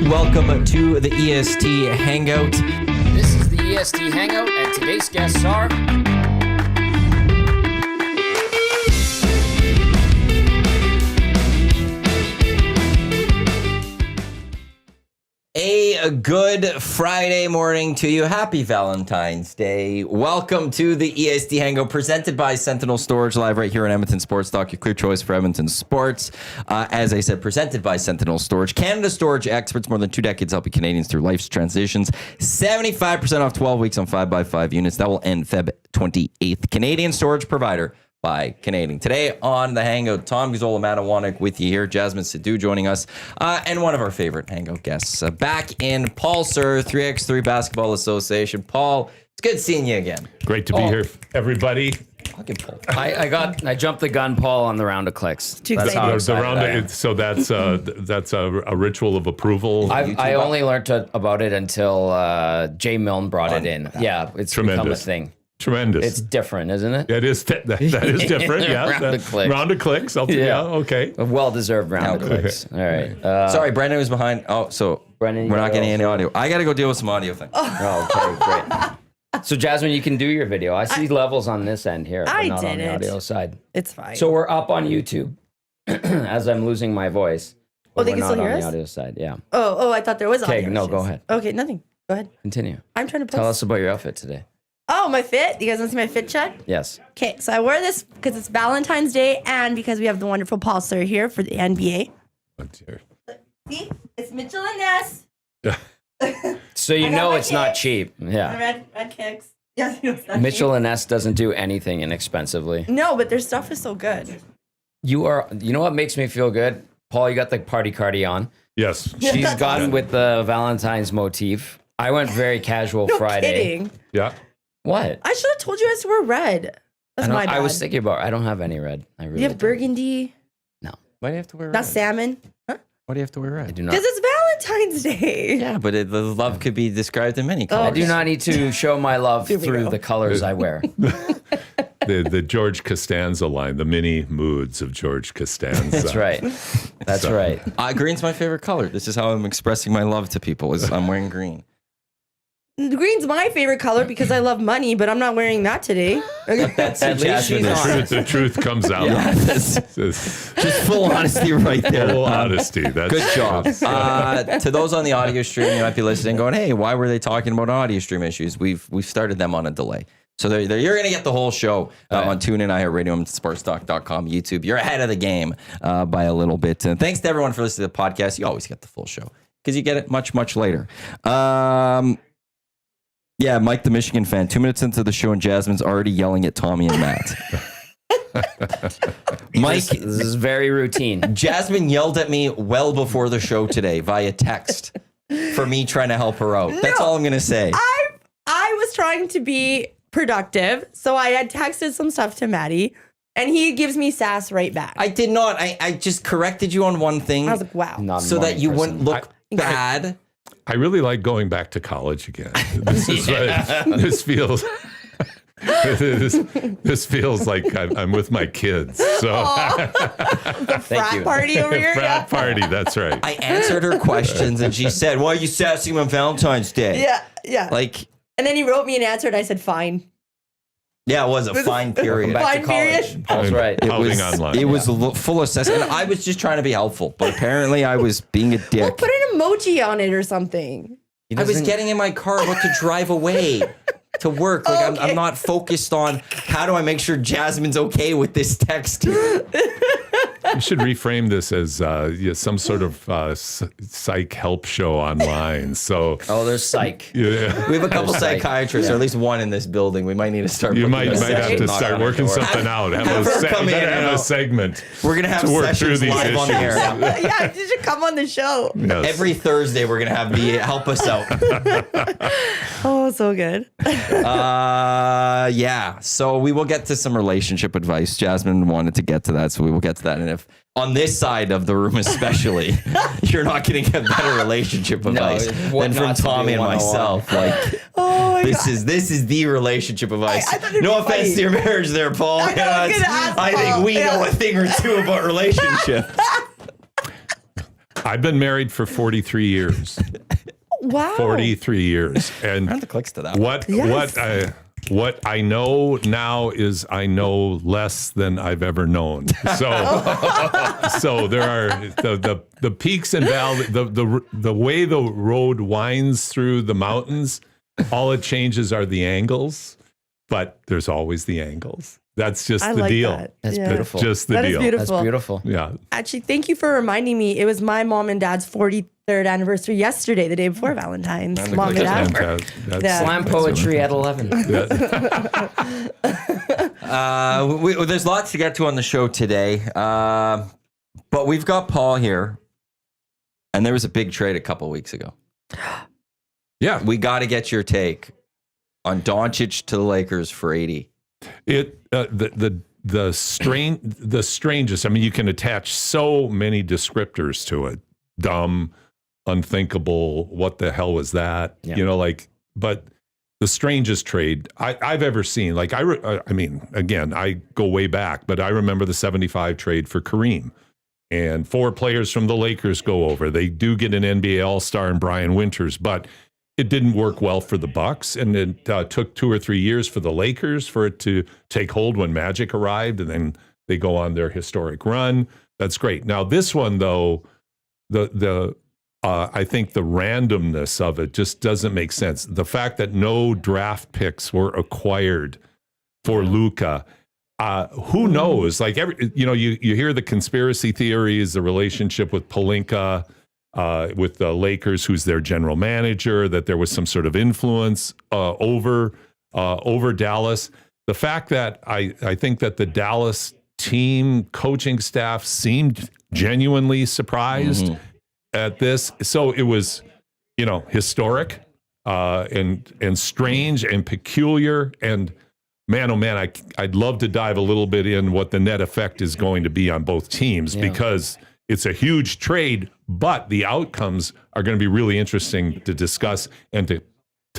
Welcome to the EST Hangout. This is the EST Hangout, and today's guests are... A good Friday morning to you. Happy Valentine's Day. Welcome to the EST Hangout presented by Sentinel Storage, live right here on Edmonton Sports Talk, your clear choice for Edmonton sports. As I said, presented by Sentinel Storage, Canada storage experts, more than 2 decades helping Canadians through life's transitions. 75% off 12 weeks on 5x5 units. That will end Feb 28th. Canadian storage provider by Canadian. Today on the Hangout, Tom Gazzola-Matawanek with you here, Jasmine Sidhu joining us, and one of our favorite Hangout guests, back in Paul Sir, 3x3 Basketball Association. Paul, it's good seeing you again. Great to be here, everybody. Fucking Paul. I jumped the gun, Paul, on the round of clicks. That's how excited I am. So that's a ritual of approval. I only learned about it until Jay Milne brought it in. Yeah, it's become a thing. Tremendous. It's different, isn't it? It is. That is different. Yeah. Round of clicks. Round of clicks. Yeah. Okay. A well-deserved round of clicks. All right. Sorry, Brendan was behind. Oh, so Brendan, we're not getting any audio. I got to go deal with some audio thing. Oh, okay, great. So, Jasmine, you can do your video. I see levels on this end here, but not on the audio side. It's fine. So we're up on YouTube as I'm losing my voice. Oh, they can not still hear on us? the audio side. Yeah. Oh, I thought there was audio. Okay, no, issues. go ahead. Okay, nothing. Go ahead. Continue. I'm trying to post. Tell us about your outfit today. Oh, my fit? You guys want to see my fit check? Yes. Okay, so I wore this because it's Valentine's Day and because we have the wonderful Paul Sir here for the NBA. Oh, dear. See? It's Mitchell and Ness. So you I got know my it's not kicks. cheap. Yeah. Red kicks. Yes, it's not Mitchell cheap. and Ness doesn't do anything inexpensively. No, but their stuff is so good. You know what makes me feel good? Paul, you got the party cardi on. Yes. She's That's gone awesome. with the Valentine's motif. I went very casual No Friday. kidding. Yeah. What? I should have told you guys to wear red. That's my bad. I was thinking about. I don't have any red. I really You have don't. burgundy. Why do you have to wear red? That's salmon. Why do you have to wear I red? do not. Because it's Valentine's Day. Yeah, but the love could be described in many I colors. do not need to show my love Here we through go. the colors I wear. The George Costanza line, the mini moods of George Costanza. That's right. That's right. Green's my favorite color. This is how I'm expressing my love to people. Is I'm wearing green. Green's my favorite color because I love money, but I'm not wearing that today. That's At least she's honest. The truth comes out. Yeah, that's It's just full honesty right there. full honesty. That's Good job. To those on the audio stream, you might be listening, going, "Hey, why were they talking about audio stream issues?" We've started them on a delay, so you're going to get the whole show on TuneIn, iHeartRadio, and SportsTalk.com, YouTube. You're ahead of the game by a little bit. And thanks to everyone for listening to the podcast. You always get the full show because you get it much later. Yeah, Mike, the Michigan fan. 2 minutes into the show, and Jasmine's already yelling at Tommy and Matt. Mike, This is very routine. Jasmine yelled at me well before the show today via text for me trying to help her out. That's all I'm going to say. I was trying to be productive, so I had texted some stuff to Matty, and he gives me sass right back. I did not. I just corrected you on one thing I was like, wow. Not a so that morning you person. wouldn't look bad. I really like going back to college again. This is this feels. This feels like I'm with my kids. So The frat you. party over here. frat party. That's right. I answered her questions and she said, "Why are you sassing me on Valentine's Day?" Yeah. Like, And then he wrote me an answer, and I said, fine. yeah, it was a fine period. Back to Fine college. period. Paul's right. It Outing was, online. it was full of sass. And I was just trying to be helpful, but apparently I was being a dick. Well, put an emoji on it or something. I was getting in my car about to drive away to work. Like Okay. I'm not focused on how do I make sure Jasmine's okay with this text. You should reframe this as some sort of psych help show online. So Oh, there's psych. yeah, We have a couple Psych. psychiatrists, or at least one in this building. We might need to start. you looking might at have to knock start on her working door. something out. Have Have her a, come in, gotta you have know. a segment. We're gonna have to work through sessions these live on the air. issues. Yeah, you should come on the show. Yes. Every Thursday, we're gonna have the help us out. Oh, so good. Yeah. So we will get to some relationship advice. Jasmine wanted to get to that, so we will get to that. And if on this side of the room, especially, you're not going to get better relationship advice what than from not to do Tommy and 101. myself. Like, Oh my this God. is the relationship advice. I thought it'd No be offense funny. to your marriage, there, Paul. I know, I was gonna ask I Paul. think we know Yeah. a thing or two about relationships. I've been married for 43 years. Wow. 43 years. And the clicks to that. What I know now is I know less than I've ever known. So, so there are the peaks and valleys, the way the road winds through the mountains. All it changes are the angles, but there's always the angles. That's just the deal. That's beautiful. Just the deal. Is beautiful. That's beautiful. Yeah. Actually, thank you for reminding me. It was my mom and dad's 43rd anniversry yesterday, the day before Valentine's. Mom and dad. Slam poetry at 11. There's lots to get to on the show today, but we've got Paul here, and there was a big trade a couple weeks ago. Yeah. We got to get your take on Doncic to the Lakers for 80. The strangest. I mean, you can attach so many descriptors to it. Dumb, unthinkable. What the hell was that? Yeah. You know, but the strangest trade I've ever seen. Like I mean, again, I go way back, but I remember the 75 trade for Kareem, and 4 players from the Lakers go over. They do get an NBA All-Star and Brian Winters, but it didn't work well for the Bucks, and it took 2 or 3 years for the Lakers for it to take hold when Magic arrived, and then they go on their historic run. That's great. Now this one, though, I think the randomness of it just doesn't make sense. The fact that no draft picks were acquired for Luka, who knows? Like you hear the conspiracy theories, the relationship with Pelinka. With the Lakers, who's their general manager, that there was some sort of influence over Dallas. The fact that I think that the Dallas team coaching staff seemed genuinely surprised at this. So it was, historic and strange and peculiar. And man, oh man, I'd love to dive a little bit in what the net effect is going to be on both teams because it's a huge trade, but the outcomes are going to be really interesting to discuss and to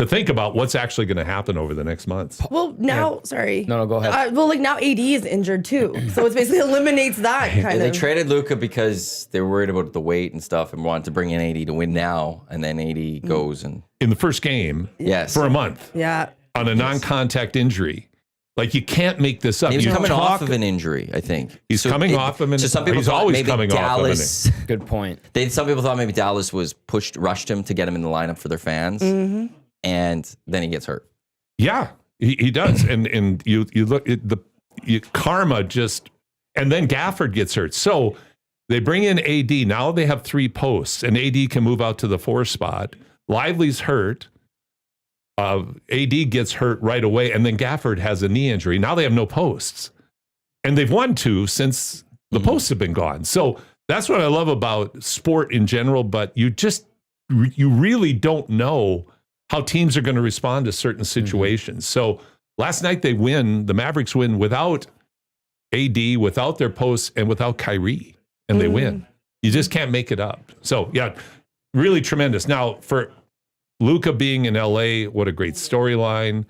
think about what's actually going to happen over the next months. Well, now, sorry. No, go ahead. Now AD is injured too. So it basically eliminates that kind of. They traded Luka because they were worried about the weight and stuff and wanted to bring in AD to win now. And then AD goes and... In the first game, for a month, on a non-contact injury. Like, you can't make this up. He was coming off of an injury, I think. He's coming off of an injury. So some people he's thought always maybe coming Dallas, off of an Good point. Some people thought maybe Dallas was rushed him to get him in the lineup for their fans. Mm-hmm. And then he gets hurt. Yeah, he does. and you look at karma just, and then Gafford gets hurt. So they bring in AD. Now they have 3 posts, and AD can move out to the 4 spot. Lively's hurt. AD gets hurt right away, and then Gafford has a knee injury. Now they have no posts. And they've won 2 since the posts have been gone. So that's what I love about sport in general, but you really don't know how teams are going to respond to certain situations. So last night the Mavericks win without AD, without their posts, and without Kyrie, and they win. You just can't make it up. So yeah, really tremendous. Now for Luka being in LA, what a great storyline.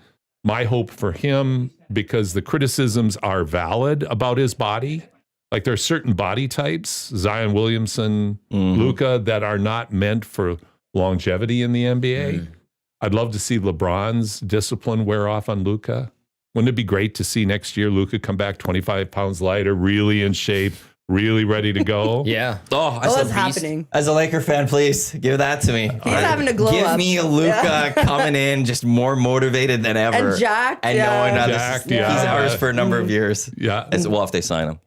My hope for him, because the criticisms are valid about his body. Like there are certain body types, Zion Williamson, Luka, that are not meant for longevity in the NBA. I'd love to see LeBron's discipline wear off on Luka. Wouldn't it be great to see next year Luka come back 25 pounds lighter, really in shape, really ready to go? Yeah. That's happening. As a Laker fan, please give that to me. He's having a glow Give up. me a Luka coming in, just more motivated than ever. And jacked. And knowing that Jacked, he's ours for a number of years. Yeah. Well, if they sign him,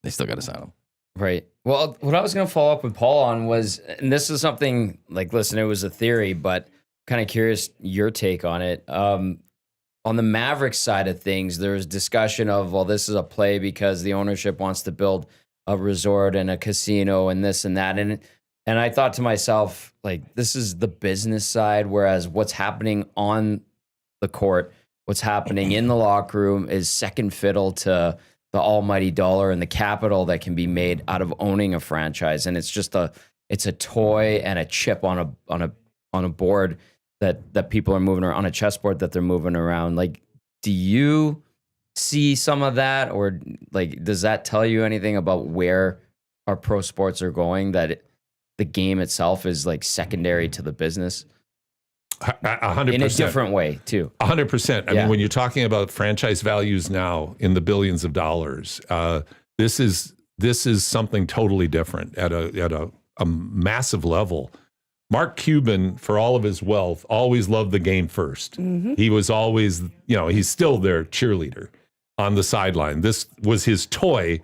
they still got to sign him. Right. Well, what I was going to follow up with Paul on was, and this is something like, listen, it was a theory, but kind of curious your take on it. On the Maverick side of things, there's discussion of, well, this is a play because the ownership wants to build a resort and a casino and this and that. And I thought to myself, like, this is the business side, whereas what's happening on the court, what's happening in the locker room is second fiddle to the almighty dollar and the capital that can be made out of owning a franchise. And it's just it's a toy and a chip on a board that people are moving around, on a chessboard that they're moving around. Like, do you see some of that, or like, does that tell you anything about where our pro sports are going? That the game itself is like secondary to the business 100%. in a different way too. 100%. I mean, when you're talking about franchise values now in the billions of dollars, this is something totally different at a massive level. Mark Cuban, for all of his wealth, always loved the game first. He was always, he's still their cheerleader on the sideline. This was his toy,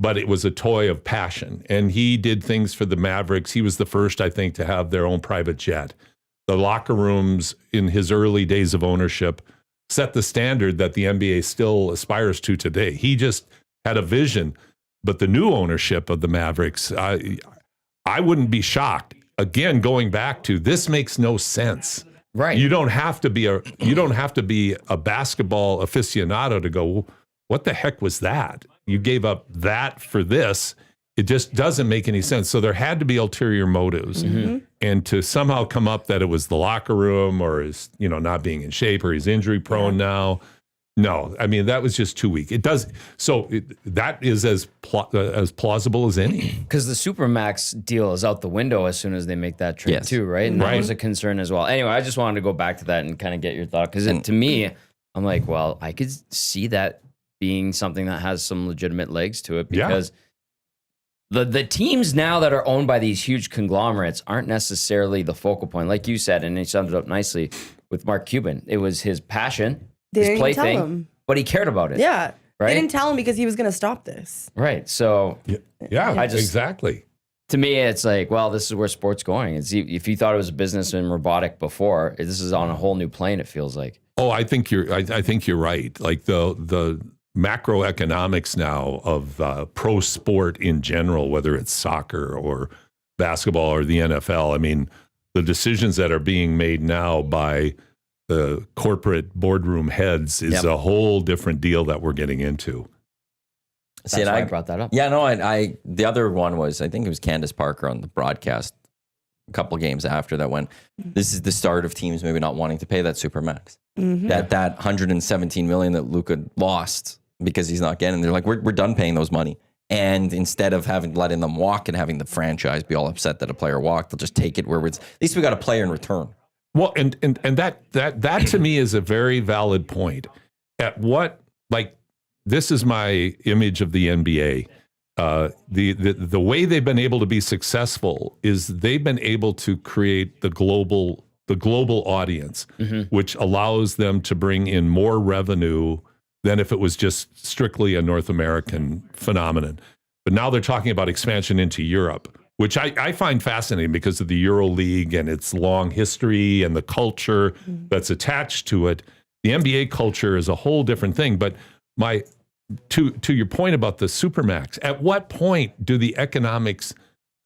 but it was a toy of passion. And he did things for the Mavericks. He was the first, I think, to have their own private jet. The locker rooms in his early days of ownership set the standard that the NBA still aspires to today. He just had a vision. But the new ownership of the Mavericks, I wouldn't be shocked. Again, going back to this makes no sense. Right. You don't have to be a basketball aficionado to go, what the heck was that? You gave up that for this. It just doesn't make any sense. So there had to be ulterior motives. And to somehow come up that it was the locker room or his, not being in shape or he's injury prone now. No, I mean, that was just too weak. It does. So that is as plausible as any. Because the Supermax deal is out the window as soon as they make that trade too, right? And that was a concern as well. Anyway, I just wanted to go back to that and kind of get your thought. Because to me, I'm like, well, I could see that being something that has some legitimate legs to it because the teams now that are owned by these huge conglomerates aren't necessarily the focal point. Like you said, and he summed it up nicely with Mark Cuban. It was his passion. They his didn't play tell thing, him. but he cared about it. Yeah. Right? They didn't tell him because he was going to stop this. Right. So, Exactly. To me, it's like, well, this is where sport's going. It's, if you thought it was a business and robotic before, this is on a whole new plane, it feels like. Oh, I think you're right. Like the macroeconomics now of pro sport in general, whether it's soccer or basketball or the NFL. I mean, the decisions that are being made now by the corporate boardroom heads is a whole different deal that we're getting into. That's why I brought that up. Yeah, no, I the other one was, I think it was Candace Parker on the broadcast a couple games after that when this is the start of teams maybe not wanting to pay that Supermax. That 117 million that Luka lost because he's not getting, they're like, we're done paying those money. And instead of letting them walk and having the franchise be all upset that a player walked, they'll just take it where it's, at least we got a player in return. Well, and that to me is a very valid point. At what, like, this is my image of the NBA. The way they've been able to be successful is they've been able to create the global audience, which allows them to bring in more revenue than if it was just strictly a North American phenomenon. But now they're talking about expansion into Europe, which I find fascinating because of the Euro League and its long history and the culture that's attached to it. The NBA culture is a whole different thing. But to your point about the Supermax, at what point do the economics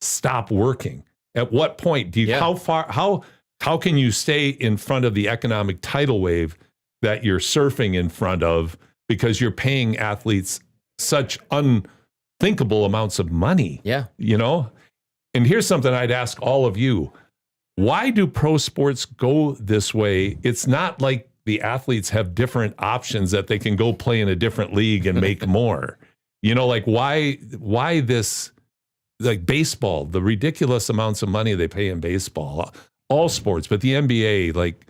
stop working? At what point do you, how can you stay in front of the economic tidal wave that you're surfing in front of because you're paying athletes such unthinkable amounts of money? Yeah. And here's something I'd ask all of you. Why do pro sports go this way? It's not like the athletes have different options that they can go play in a different league and make more. Like why this, like baseball, the ridiculous amounts of money they pay in baseball, all sports, but the NBA, like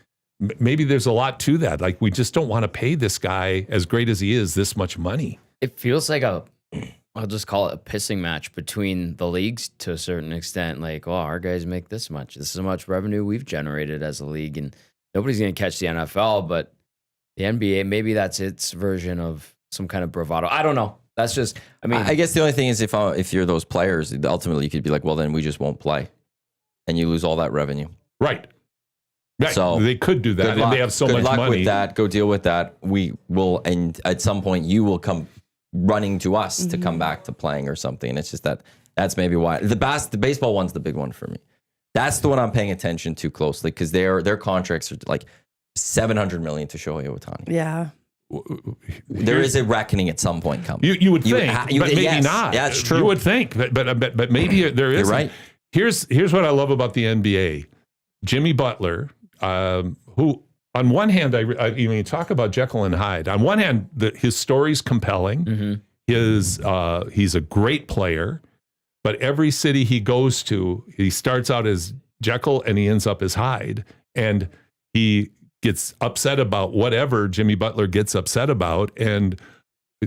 maybe there's a lot to that. Like we just don't want to pay this guy, as great as he is, this much money. It feels like I'll just call it a pissing match between the leagues to a certain extent. Like, our guys make this much. This is how much revenue we've generated as a league. And nobody's going to catch the NFL, but the NBA, maybe that's its version of some kind of bravado. I don't know. That's just, I guess the only thing is if you're those players, ultimately you could be like, well, then we just won't play. And you lose all that revenue. Right. So they could do that. And they have so much money. Good luck with that. Go deal with that. We will, and at some point you will come running to us to come back to playing or something. And it's just that's maybe why the baseball one's the big one for me. That's the one I'm paying attention to closely because their contracts are like $700 million to Shohei Ohtani. Yeah. There is a reckoning at some point coming. You would think, but maybe not. Yeah, it's true. You would think, but maybe there is. You're right. Here's what I love about the NBA. Jimmy Butler, who on one hand, I talk about Jekyll and Hyde. On one hand, his story's compelling. He's a great player, But every city he goes to, he starts out as Jekyll and he ends up as Hyde. And he gets upset about whatever Jimmy Butler gets upset about and,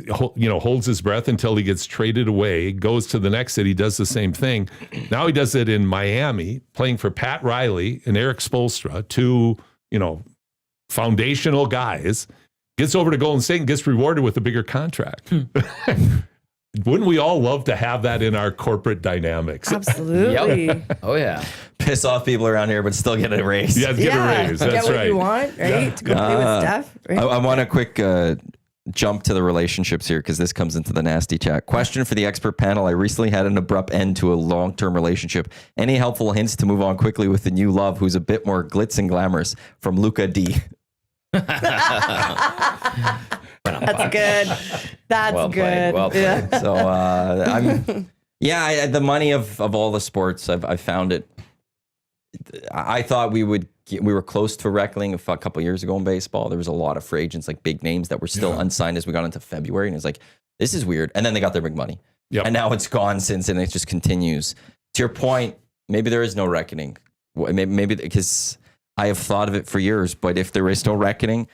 holds his breath until he gets traded away, goes to the next city, does the same thing. Now he does it in Miami, playing for Pat Riley and Eric Spoelstra, two, foundational guys, gets over to Golden State and gets rewarded with a bigger contract. Wouldn't we all love to have that in our corporate dynamics? Absolutely. Oh, yeah. Piss off people around here, but still get a raise. Yeah, get a raise. That's get what right. you want, right? Yeah. To go play with Steph. Right? I want a quick jump to the relationships here because this comes into the nasty chat. Question for the expert panel. I recently had an abrupt end to a long-term relationship. Any helpful hints to move on quickly with the new love who's a bit more glitz and glamorous? From Luca D. That's good. That's Well good. played, well played. Yeah. So the money of all the sports, I found it. I thought we were close to a reckoning a couple of years ago in baseball. There was a lot of free agents, like big names that were still unsigned as we got into February, and it's like, this is weird. And then they got their big money, and now it's gone since, and it just continues. To your point, maybe there is no reckoning. Maybe because I have thought of it for years, but if there is no reckoning,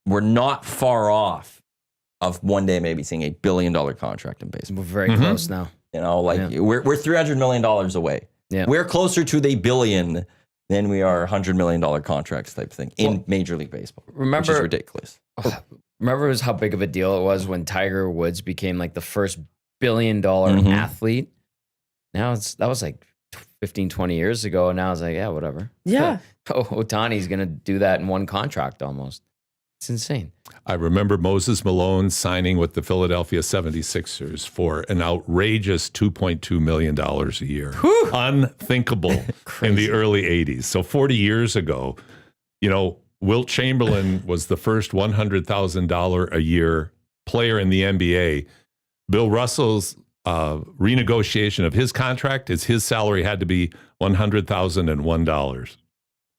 we're not far off of one day maybe seeing $1 billion contract in baseball. We're very close now. We're $300 million away. Yeah. We're closer to the billion than we are $100 million contracts type thing in Major League Baseball. Which is ridiculous. Remember how big of a deal it was when Tiger Woods became like the first $1 billion athlete? Now that was like 15, 20 years ago. And now it's like, yeah, whatever. Yeah. Otani's going to do that in one contract almost. It's insane. I remember Moses Malone signing with the Philadelphia 76ers for an outrageous $2.2 million a year. Unthinkable in the early 80s. So 40 years ago, Wilt Chamberlain was the first $100,000 a year player in the NBA. Bill Russell's renegotiation of his contract is his salary had to be $100,001.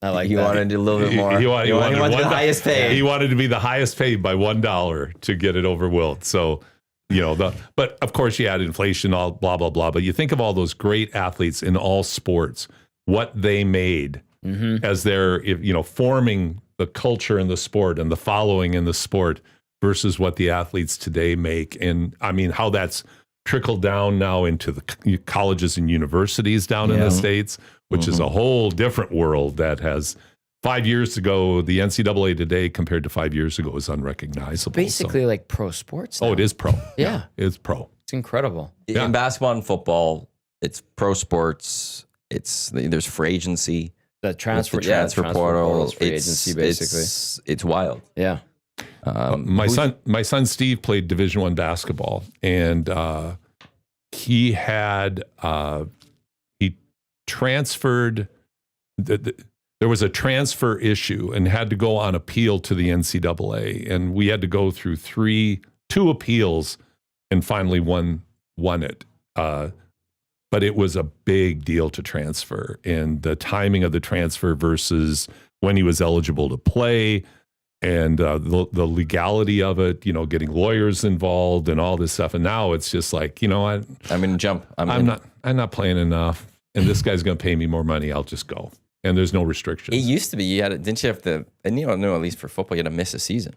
I like You that. wanted a little bit more. He wanted the highest paid. He wanted to be the highest paid by $1 to get it over Wilt. So, but of course you add inflation, all blah, blah, blah. But you think of all those great athletes in all sports, what they made as they're, forming the culture in the sport and the following in the sport versus what the athletes today make. And I mean, how that's trickled down now into the colleges and universities down in the States, which is a whole different world that has 5 years ago, the NCAA today compared to 5 years ago is unrecognizable. Basically like pro sports now. Oh, it is pro. Yeah. It's pro. It's incredible. In basketball and football, it's pro sports. There's free agency. The transfer portal. free agency, basically. It's wild. Yeah. My son Steve played Division I basketball, and he had he transferred. There was a transfer issue and had to go on appeal to the NCAA, and we had to go through two appeals, and finally won it. But it was a big deal to transfer, and the timing of the transfer versus when he was eligible to play. And the legality of it, getting lawyers involved and all this stuff. And now it's just like, I'm going to jump. I'm not playing enough, and this guy's going to pay me more money. I'll just go. And there's no restrictions. It used to be didn't you have to? And at least for football, you had to miss a season.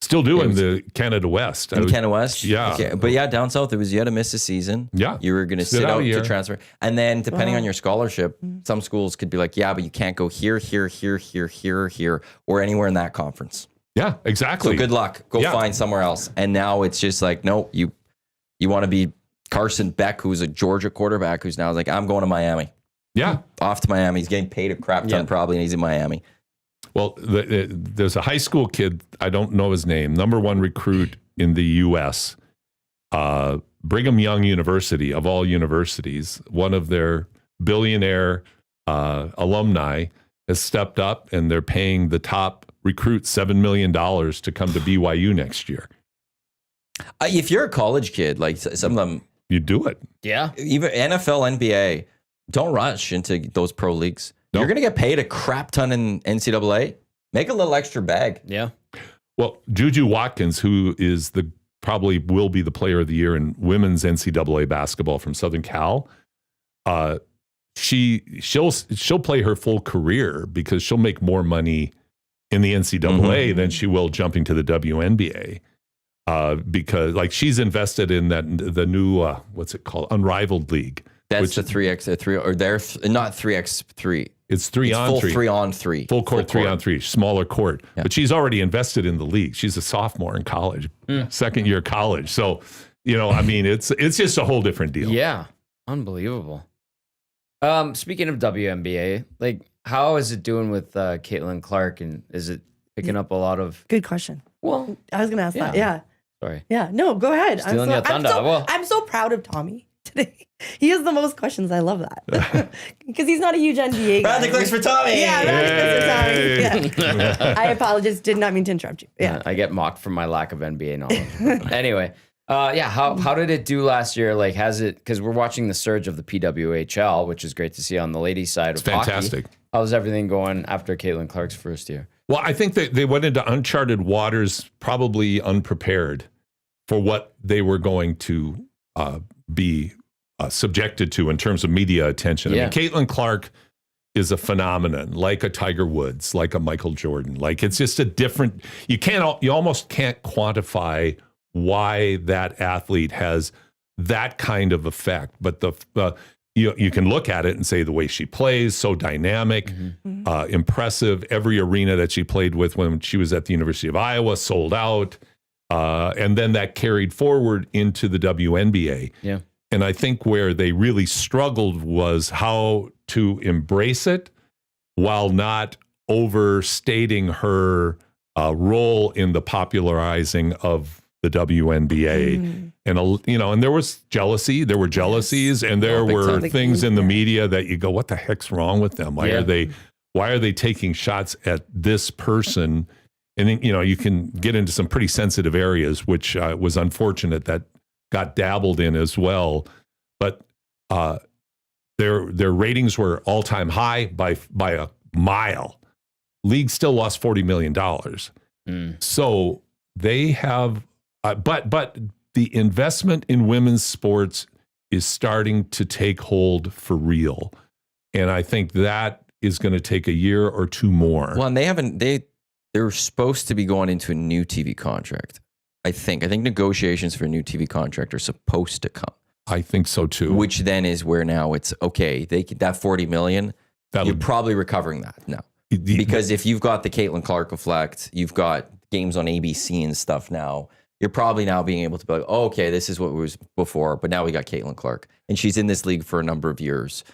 Still do in the Canada West. Canada West, yeah. Okay. But down south, you had to miss a season. Yeah, you were going to sit out to transfer, and then depending on your scholarship, some schools could be like, but you can't go here, or anywhere in that conference. Yeah, exactly. So good luck. Go find somewhere else. And now it's just like, no, you want to be Carson Beck, who's a Georgia quarterback, who's now like, I'm going to Miami. Yeah. Off to Miami. He's getting paid a crap ton probably, and he's in Miami. Well, there's a high school kid, I don't know his name, #1 recruit in the U.S., Brigham Young University, of all universities, one of their billionaire alumni has stepped up, and they're paying the top recruit $7 million to come to BYU next year. If you're a college kid, like some of them, you do it. Yeah. Even NFL, NBA, don't rush into those pro leagues. Nope. You're going to get paid a crap ton in NCAA. Make a little extra bag. Yeah. Well, Juju Watkins, who is the probably will be the player of the year in women's NCAA basketball from Southern Cal. She'll play her full career because she'll make more money in the NCAA than she will jumping to the WNBA. Because like she's invested in the new what's it called, Unrivaled League. That's the 3x3, or they're not 3x3. It's 3-on-3. 3-on-3. Full court 3-on-3, smaller court. Yeah. But she's already invested in the league. She's a sophomore in college, second year college. So, I mean, it's just a whole different deal. Yeah, unbelievable. Speaking of WNBA, like how is it doing with Caitlin Clark, and is it picking up a lot of? Good question. Well, I was gonna ask that. Yeah. Sorry. Yeah. No, go ahead. Stealing your thunder. I'm so proud of Tommy today. He has the most questions. I love that because he's not a huge NBA guy. Round of clicks for Tommy. Yeah, round of clicks for Tommy. Yeah. I apologize. Did not mean to interrupt you. Yeah. I get mocked for my lack of NBA knowledge. Anyway. How did it do last year? Like, has it, because we're watching the surge of the PWHL, which is great to see on the ladies' side of fantastic. Hockey. How's everything going after Caitlin Clark's first year? Well, I think they went into uncharted waters, probably unprepared for what they were going to be subjected to in terms of media attention. Yeah. I mean, Caitlin Clark is a phenomenon, like a Tiger Woods, like a Michael Jordan. Like, it's just a different, you almost can't quantify why that athlete has that kind of effect. But you can look at it and say the way she plays, so dynamic, impressive. Every arena that she played with when she was at the University of Iowa sold out. And then that carried forward into the WNBA. Yeah. And I think where they really struggled was how to embrace it while not overstating her role in the popularizing of the WNBA. And and there was jealousy, there were jealousies, and there were things in the media that you go, what the heck's wrong with them? Why are they taking shots at this person? And then, you can get into some pretty sensitive areas, which was unfortunate that got dabbled in as well. But their ratings were all-time high by a mile. League still lost $40 million. So they have but the investment in women's sports is starting to take hold for real. And I think that is going to take a year or two more. Well, and they're supposed to be going into a new TV contract. I think negotiations for a new TV contract are supposed to come. I think so too. Which then is where now it's okay. That $40 million, you're probably recovering that now. Because if you've got the Caitlin Clark effect, you've got games on ABC and stuff now, you're probably now being able to be like, oh, okay, this is what was before, but now we got Caitlin Clark. And she's in this league for a number of years.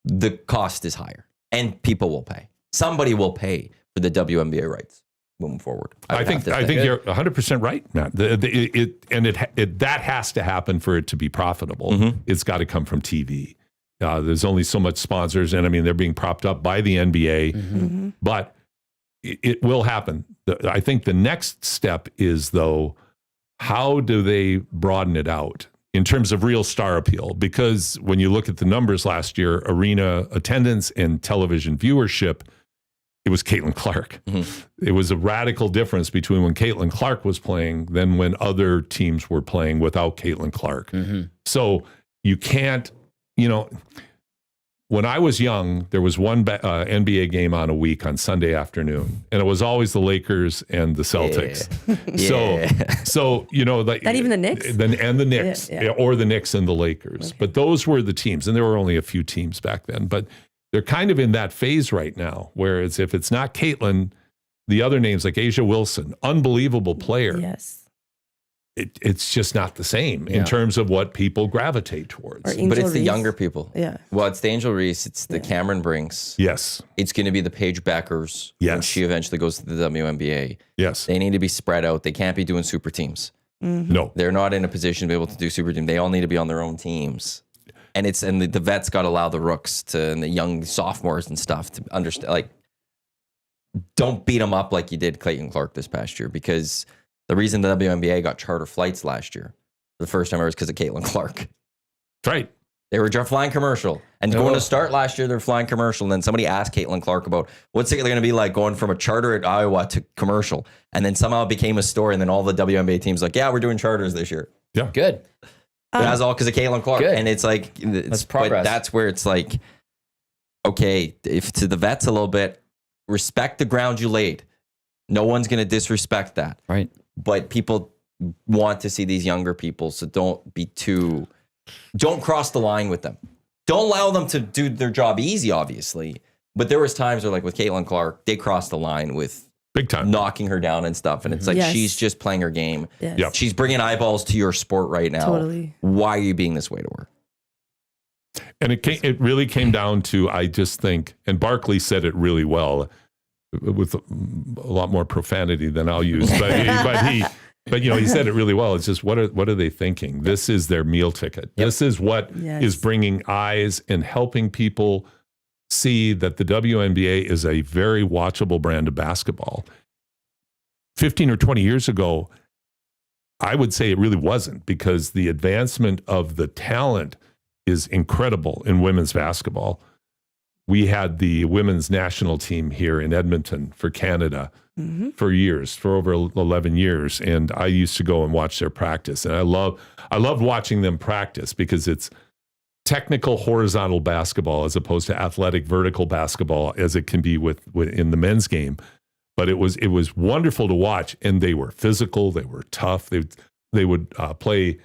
The cost is higher, and people will pay. Somebody will pay for the WNBA rights moving forward. I think you're 100% right, Matt. That has to happen for it to be profitable. It's got to come from TV. There's only so much sponsors, and I mean, they're being propped up by the NBA, but it will happen. I think the next step is, though, how do they broaden it out in terms of real star appeal? Because when you look at the numbers last year, arena attendance and television viewership, it was Caitlin Clark. It was a radical difference between when Caitlin Clark was playing than when other teams were playing without Caitlin Clark. So you can't, when I was young, there was one NBA game on a week on Sunday afternoon, and it was always the Lakers and the Celtics. So not even the Knicks, and the Knicks, or the Knicks and the Lakers. Okay. But those were the teams, and there were only a few teams back then. But they're kind of in that phase right now, where if it's not Caitlin, the other names like Asia Wilson, unbelievable player. Yes. It's just not the same in terms of what people gravitate towards. But it's the younger people. Yeah. Well, it's the Angel Reese. It's the Cameron Brinks. Yes. It's going to be the Paige Beckers. Yes. When she eventually goes to the WNBA. Yes. They need to be spread out. They can't be doing super teams. No. They're not in a position to be able to do super team. They all need to be on their own teams. And the vets got to allow the rooks and the young sophomores and stuff to understand. Like, don't beat them up like you did Caitlin Clark this past year, because the reason the WNBA got charter flights last year, for the first time ever, is because of Caitlin Clark. Right. They were flying commercial. And going to start last year, they're flying commercial. And then somebody asked Caitlin Clark about what's it going to be like going from a charter at Iowa to commercial. And then somehow it became a story. And then all the WNBA teams like, yeah, we're doing charters this year. Yeah. Good. That's all because of Caitlin Clark. Good. And it's like, That's progress. But that's where it's like, okay, if to the vets a little bit, respect the ground you laid. No one's going to disrespect that. Right. But people want to see these younger people. So don't cross the line with them. Don't allow them to do their job easy, obviously. But there was times where, like with Caitlin Clark, they crossed the line with big time knocking her down and stuff. And it's like, she's just playing her game. Yes. Yep. She's bringing eyeballs to your sport right now. Totally. Why are you being this way to her? And it really came down to, I just think, and Barkley said it really well with a lot more profanity than I'll use, but he said it really well. It's just, what are they thinking? This is their meal ticket. Yep. This is what is bringing eyes and helping people see that the WNBA is a very watchable brand of basketball. 15 or 20 years ago, I would say it really wasn't, because the advancement of the talent is incredible in women's basketball. We had the women's national team here in Edmonton for Canada for years, for over 11 years. And I used to go and watch their practice. And I loved watching them practice because it's technical horizontal basketball as opposed to athletic vertical basketball as it can be with in the men's game. But it was wonderful to watch. And they were physical. They were tough. They would play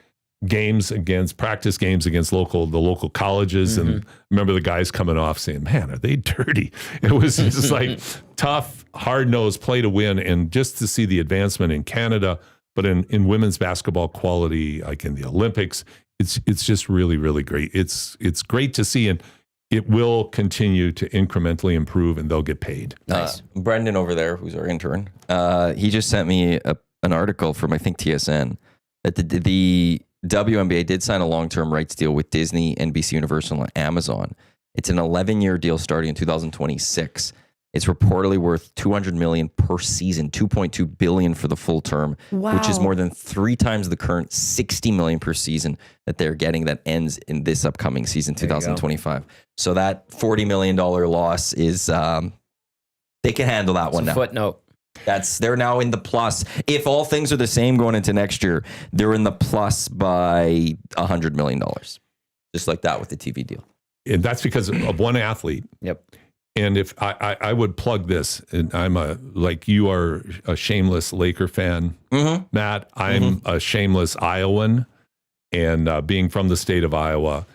practice games against the local colleges. And remember the guys coming off saying, man, are they dirty? It was just like tough, hard-nosed play to win. And just to see the advancement in Canada, but in women's basketball quality, like in the Olympics, it's just really, really great. It's great to see, and it will continue to incrementally improve, and they'll get paid. Nice. Brendan over there, who's our intern, he just sent me an article from, I think, TSN, that the WNBA did sign a long-term rights deal with Disney, NBC Universal, and Amazon. It's an 11-year deal starting in 2026. It's reportedly worth $200 million per season, $2.2 billion for the full term, which is more than 3 times the current $60 million per season that they're getting that ends in this upcoming season, 2025. So that $40 million loss is they can handle that one now. Footnote. They're now in the plus. If all things are the same going into next year, they're in the plus by $100 million. Just like that with the TV deal. And that's because of one athlete. Yep. And if I would plug this, and you are a shameless Laker fan, Matt, I'm a shameless Iowan, and being from the state of Iowa,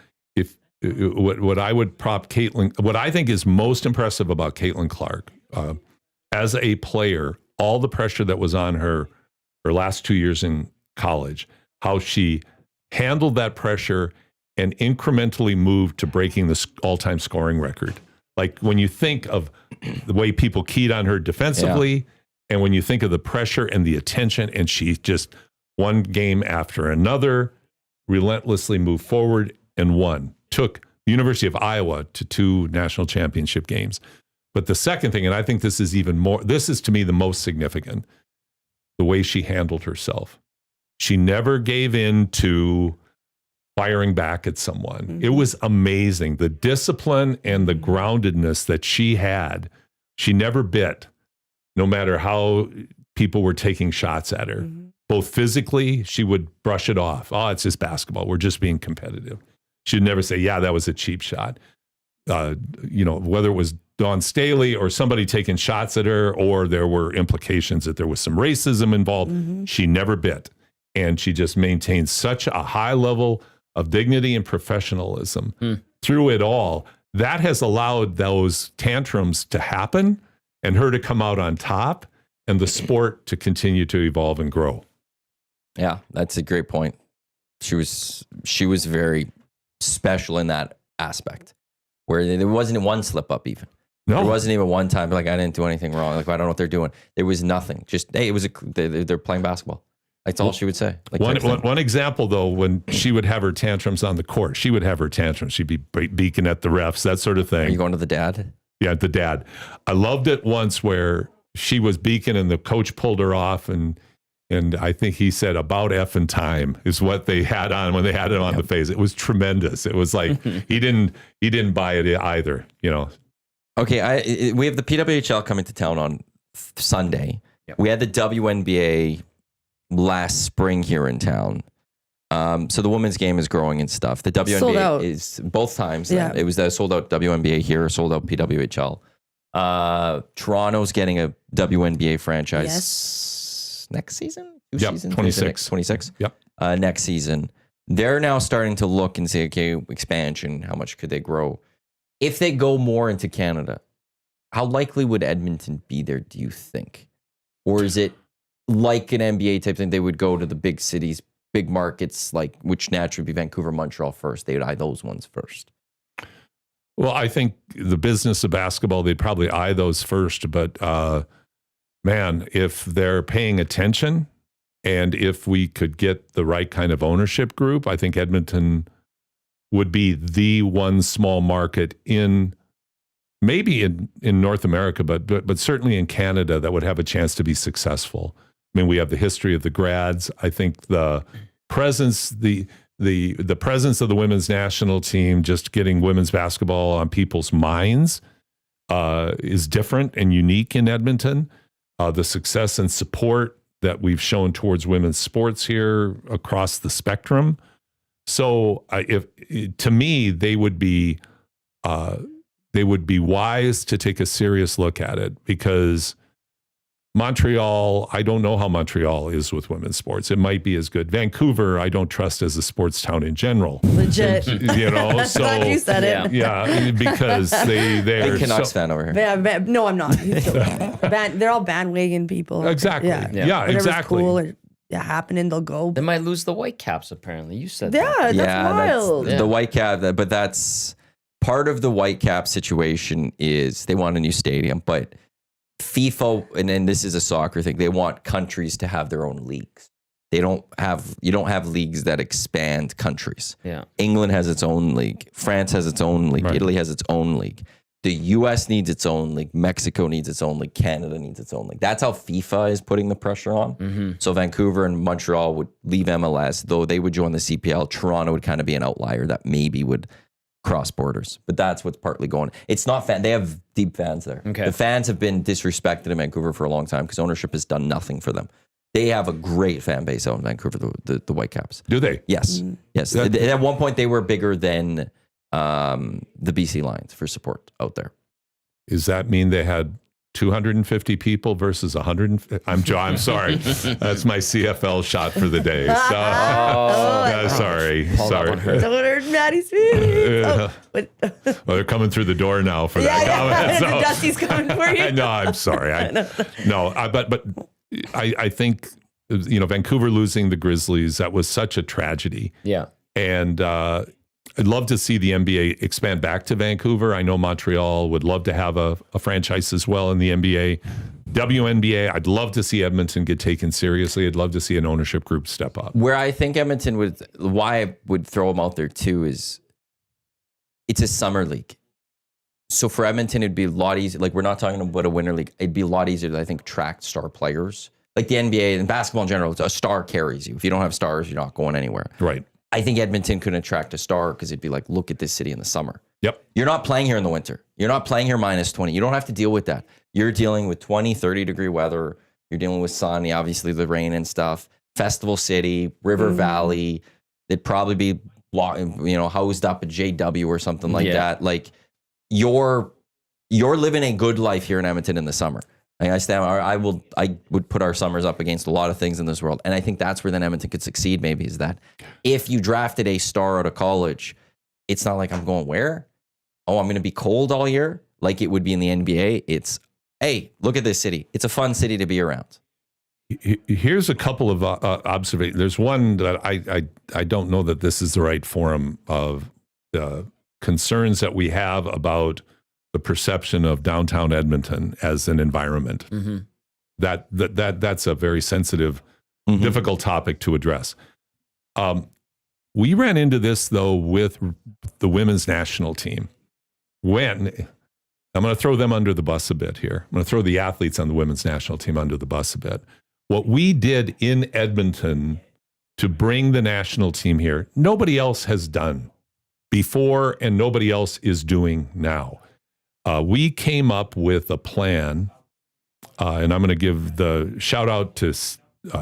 what I would prop Caitlin, what I think is most impressive about Caitlin Clark, as a player, all the pressure that was on her last 2 years in college, how she handled that pressure and incrementally moved to breaking the all-time scoring record. Like when you think of the way people keyed on her defensively, and when you think of the pressure and the attention, and she just one game after another relentlessly moved forward and won. Took the University of Iowa to 2 national championship games. But the second thing, and I think this is even more, this is to me the most significant, the way she handled herself. She never gave in to firing back at someone. It was amazing. The discipline and the groundedness that she had. She never bit, no matter how people were taking shots at her. Both physically, she would brush it off. Oh, it's just basketball. We're just being competitive. She'd never say, yeah, that was a cheap shot. Whether it was Dawn Staley or somebody taking shots at her, or there were implications that there was some racism involved, she never bit. And she just maintained such a high level of dignity and professionalism through it all. That has allowed those tantrums to happen and her to come out on top and the sport to continue to evolve and grow. Yeah, that's a great point. She was very special in that aspect, where there wasn't one slip up even. No. There wasn't even one time like I didn't do anything wrong. Like I don't know what they're doing. There was nothing. Just hey, they're playing basketball. That's all she would say. Like one example, though, when she would have her tantrums on the court, she'd be beaking at the refs, that sort of thing. Are you going to the dad? Yeah, the dad. I loved it once where she was beaking and the coach pulled her off and And I think he said about effing time is what they had on when they had him on the face. It was tremendous. It was like he didn't buy it either, you know. Okay, we have the PWHL coming to town on Sunday. Yep. We had the WNBA last spring here in town. So the women's game is growing and stuff. The Sold out. WNBA is both times. Yeah. It was the sold out WNBA here, sold out PWHL. Toronto's getting a WNBA franchise next season? Yep, Seasons? 26. 26? Yep. Next season. They're now starting to look and say, okay, expansion, how much could they grow? If they go more into Canada, how likely would Edmonton be there, do you think? Or is it like an NBA type thing? They would go to the big cities, big markets, like which naturally would be Vancouver, Montreal first. They would eye those ones first. Well, I think the business of basketball, they'd probably eye those first. But man, if they're paying attention and if we could get the right kind of ownership group, I think Edmonton would be the one small market maybe in North America, but certainly in Canada that would have a chance to be successful. I mean, we have the history of the grads. I think the presence, the presence of the women's national team, just getting women's basketball on people's minds is different and unique in Edmonton. The success and support that we've shown towards women's sports here across the spectrum. So to me, they would be wise to take a serious look at it, because Montreal, I don't know how Montreal is with women's sports. It might be as good. Vancouver, I don't trust as a sports town in general. Legit. You know, so Glad you said it. yeah, because they're Big Canucks fan over here. No, I'm not. They're all bandwagon people. Exactly. Yeah, Yeah, exactly. Cool or happening, they'll go. They might lose the Whitecaps, apparently. You said that. Yeah, that's wild. The Whitecap, but that's part of the Whitecap situation is they want a new stadium, but FIFA, and then this is a soccer thing, they want countries to have their own leagues. You don't have leagues that expand countries. Yeah. England has its own league. France has its own league. Right. Italy has its own league. The US needs its own league. Mexico needs its own league. Canada needs its own league. That's how FIFA is putting the pressure on. Mm-hmm. So Vancouver and Montreal would leave MLS, though they would join the CPL. Toronto would kind of be an outlier that maybe would cross borders. But that's what's partly going. It's not fan. They have deep fans there. Okay. The fans have been disrespected in Vancouver for a long time because ownership has done nothing for them. They have a great fan base out in Vancouver, the Whitecaps. Do they? Yes. Yes. At one point, they were bigger than the BC Lions for support out there. Does that mean they had 250 people versus 150? I'm sorry. That's my CFL shot for the day. So, sorry. Don't hurt Matty's feelings. Well, they're coming through the door now for that comment. So. Dusty's coming for you. No, I'm sorry. But I think, Vancouver losing the Grizzlies, that was such a tragedy. Yeah. And I'd love to see the NBA expand back to Vancouver. I know Montreal would love to have a franchise as well in the NBA. WNBA, I'd love to see Edmonton get taken seriously. I'd love to see an ownership group step up. Where I think Edmonton why I would throw them out there too is it's a summer league. So for Edmonton, it'd be a lot easier. Like, we're not talking about a winter league. It'd be a lot easier to, I think, attract star players. Like the NBA and basketball in general, a star carries you. If you don't have stars, you're not going anywhere. Right. I think Edmonton could attract a star because it'd be like, look at this city in the summer. Yep. You're not playing here in the winter. You're not playing here minus 20. You don't have to deal with that. You're dealing with 20, 30 degree weather. You're dealing with sun, obviously the rain and stuff. Festival City, River Valley. It'd probably be, housed up at JW or something like that. Like, you're living a good life here in Edmonton in the summer. I would put our summers up against a lot of things in this world. And I think that's where then Edmonton could succeed, maybe, is that if you drafted a star out of college, it's not like I'm going where? Oh, I'm going to be cold all year? Like it would be in the NBA. It's, hey, look at this city. It's a fun city to be around. Here's a couple of observations. There's one that I don't know that this is the right forum of concerns that we have about the perception of downtown Edmonton as an environment. Mm-hmm. That's a very sensitive, difficult topic to address. We ran into this, though, with the women's national team. I'm going to throw them under the bus a bit here. I'm going to throw the athletes on the women's national team under the bus a bit. What we did in Edmonton to bring the national team here, nobody else has done before, and nobody else is doing now. We came up with a plan, and I'm going to give the shout out to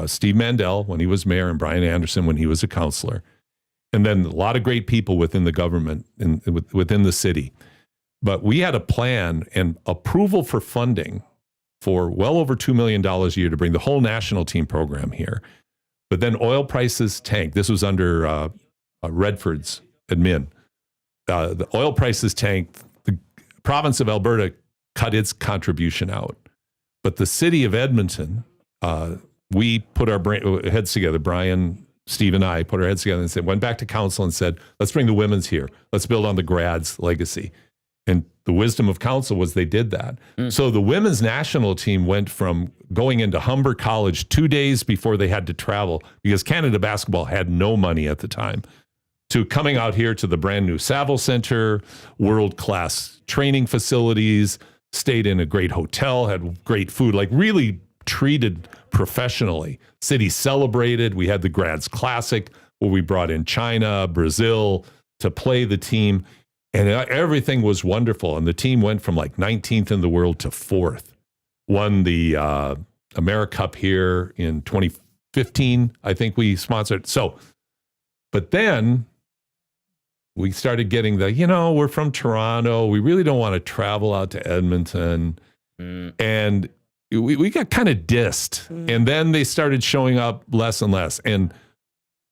Steve Mandel when he was mayor and Brian Anderson when he was a councillor, and then a lot of great people within the government and within the city. But we had a plan and approval for funding for well over $2 million a year to bring the whole national team program here. But then oil prices tanked. This was under Redford's admin. The oil prices tanked. The province of Alberta cut its contribution out. But the city of Edmonton, we put our heads together. Brian, Steve, and I put our heads together and went back to council and said, let's bring the women's here. Let's build on the grads' legacy. And the wisdom of council was they did that. So the women's national team went from going into Humber College 2 days before they had to travel, because Canada Basketball had no money at the time, to coming out here to the brand new Saville Center, world-class training facilities, stayed in a great hotel, had great food, like really treated professionally. City celebrated. We had the Grads Classic where we brought in China, Brazil to play the team. And everything was wonderful. And the team went from like 19th in the world to 4th. Won the AmeriCup here in 2015. I think we sponsored. So, but then we started getting we're from Toronto. We really don't want to travel out to Edmonton. And we got kind of dissed. And then they started showing up less and less. And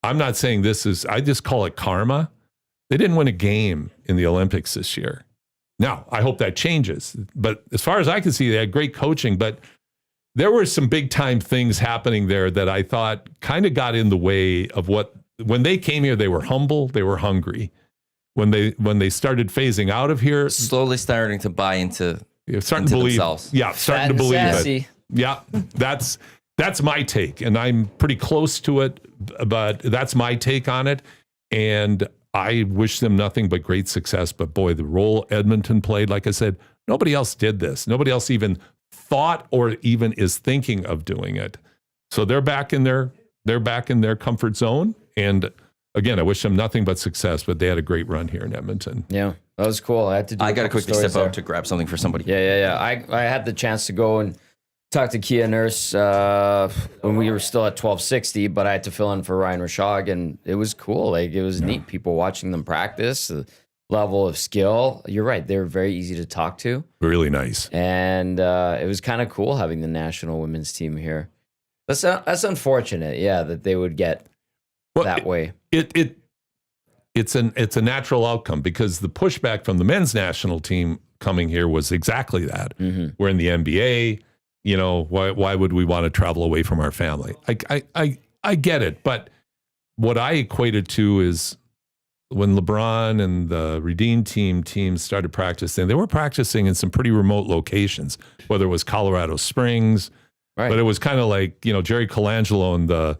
I'm not saying I just call it karma. They didn't win a game in the Olympics this year. Now, I hope that changes. But as far as I can see, they had great coaching. But there were some big-time things happening there that I thought kind of got in the way of when they came here, they were humble, they were hungry. When they started phasing out of here, slowly starting to buy into starting to believe themselves. Yeah, starting to believe sassy. it. Yeah, that's my take. And I'm pretty close to it, but that's my take on it. And I wish them nothing but great success. But boy, the role Edmonton played, like I said, nobody else did this. Nobody else even thought or even is thinking of doing it. So they're back in their comfort zone. And again, I wish them nothing but success, but they had a great run here in Edmonton. Yeah, that was cool. I got to quickly step out to grab something for somebody. Yeah. I had the chance to go and talk to Kia Nurse when we were still at 1260, but I had to fill in for Ryan Rashog, and it was cool. Like, it was neat. People watching them practice, the level of skill. You're right. They were very easy to talk to. Really nice. And it was kind of cool having the national women's team here. That's unfortunate, that they would get that way. It's a natural outcome, because the pushback from the men's national team coming here was exactly that. Mm-hmm. We're in the NBA. Why would we want to travel away from our family? I get it, but what I equated to is when LeBron and the Redeem teams started practicing, they were practicing in some pretty remote locations, whether it was Colorado Springs, right. But it was kind of like, Jerry Colangelo and the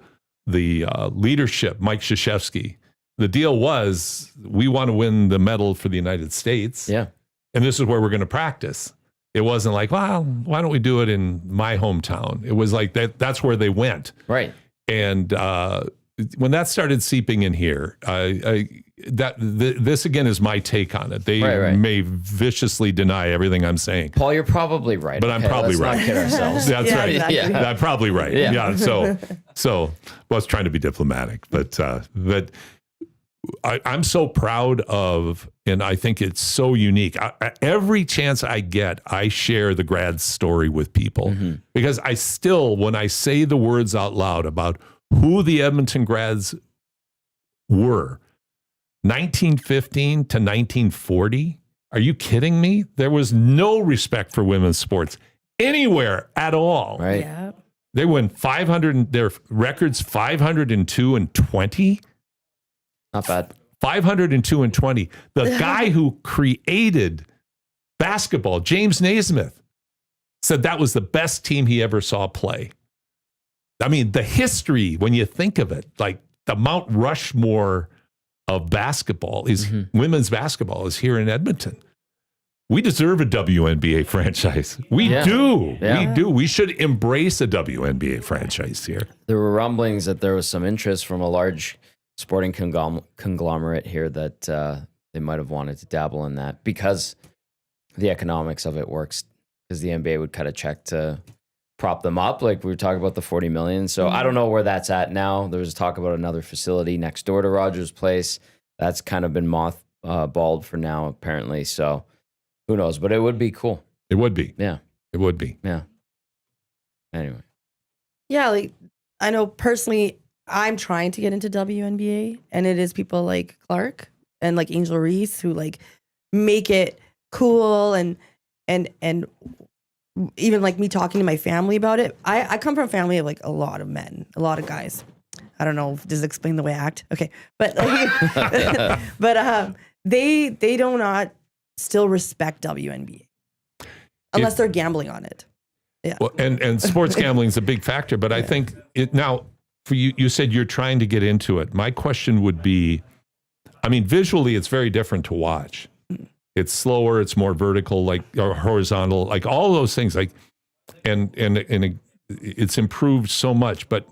leadership, Mike Krzyzewski. The deal was, we want to win the medal for the United States. Yeah. And this is where we're going to practice. It wasn't like, well, why don't we do it in my hometown? It was like that's where they went. Right. And when that started seeping in here, this again is my take on it. They may viciously deny everything I'm saying. Paul, you're probably right. But I'm probably right. Let's not kid ourselves. That's right. Exactly. Yeah. I'm probably right. Yeah. So I was trying to be diplomatic, but I'm so proud of, and I think it's so unique. Every chance I get, I share the grad story with people, because I still, when I say the words out loud about who the Edmonton grads were, 1915 to 1940, are you kidding me? There was no respect for women's sports anywhere at all. Right. Yeah. They won 500, their records 502 and 20. Not bad. 502 and 20. The guy who created basketball, James Naismith, said that was the best team he ever saw play. I mean, the history, when you think of it, like the Mount Rushmore of basketball is women's basketball is here in Edmonton. we deserve a WNBA franchise. We do. Yeah. We do. We should embrace a WNBA franchise here. There were rumblings that there was some interest from a large sporting conglomerate here that they might have wanted to dabble in that because the economics of it works. Because the NBA would cut a check to prop them up, like we were talking about the $40 million. So I don't know where that's at now. There was talk about another facility next door to Rogers Place. That's kind of been mothballed for now, apparently. So who knows? But it would be cool. It would be. Yeah. It would be. Yeah. Anyway. Yeah, like I know personally, I'm trying to get into WNBA, and it is people like Clark and like Angel Reese who like make it cool and even like me talking to my family about it. I come from a family of like a lot of men, a lot of guys. I don't know. Does it explain the way I act? Okay, but like, but they do not still respect WNBA unless they're gambling on it. Yeah. Well, and sports gambling is a big factor, but I think it now for you. You said you're trying to get into it. My question would be, I mean, visually, it's very different to watch. It's slower. It's more vertical, like or horizontal, like all those things. Like, and it's improved so much. But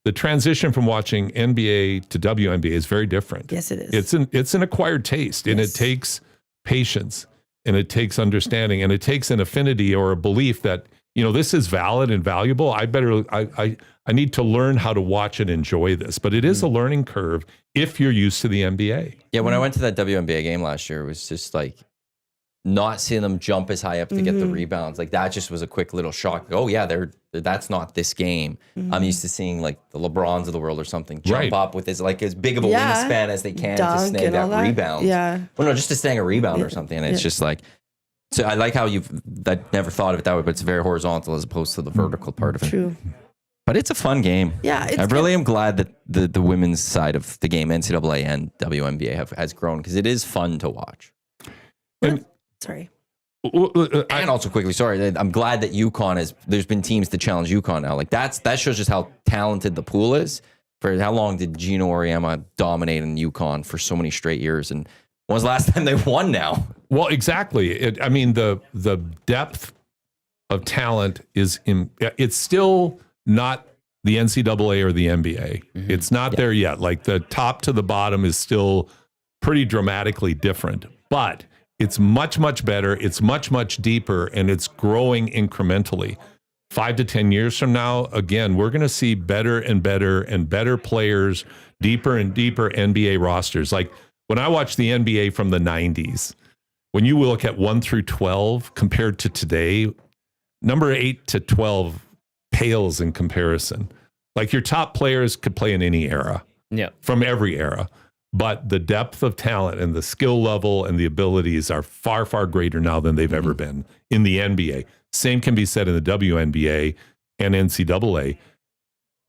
the transition from watching NBA to WNBA is very different. Yes, it is. It's an acquired taste, and it takes patience, and it takes understanding, and it takes an affinity or a belief that this is valid and valuable. I need to learn how to watch and enjoy this. But it is a learning curve if you're used to the NBA. Yeah, when I went to that WNBA game last year, it was just like not seeing them jump as high up to get the rebounds. Like that just was a quick little shock. Oh yeah, that's not this game. I'm used to seeing like the LeBrons of the world or something jump up with as big of a wingspan as they can to snag that rebound. Yeah. Well, no, just to snag a rebound or something. And it's just like, so I like how I never thought of it that way, but it's very horizontal as opposed to the vertical part of it. True. But it's a fun game. Yeah, I really am glad that the women's side of the game, NCAA and WNBA, has grown because it is fun to watch. Sorry. And also quickly, sorry, I'm glad that UConn there's been teams to challenge UConn now. Like that shows just how talented the pool is. For how long did Gino Auriemma dominate in UConn for so many straight years? And when was the last time they won now? Well, exactly. The depth of talent it's still not the NCAA or the NBA. It's not there yet. Like the top to the bottom is still pretty dramatically different, but it's much, much better. It's much, much deeper, and it's growing incrementally. 5 to 10 years from now, again, we're going to see better and better and better players, deeper and deeper NBA rosters. Like when I watch the NBA from the 90s, when you look at 1 through 12 compared to today, number 8 to 12 pales in comparison. Like your top players could play in any era, from every era. But the depth of talent and the skill level and the abilities are far, far greater now than they've ever been in the NBA. Same can be said in the WNBA and NCAA,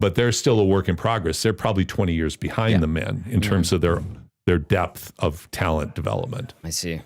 but they're still a work in progress. They're probably 20 years behind the men in terms of their depth of talent development. I see.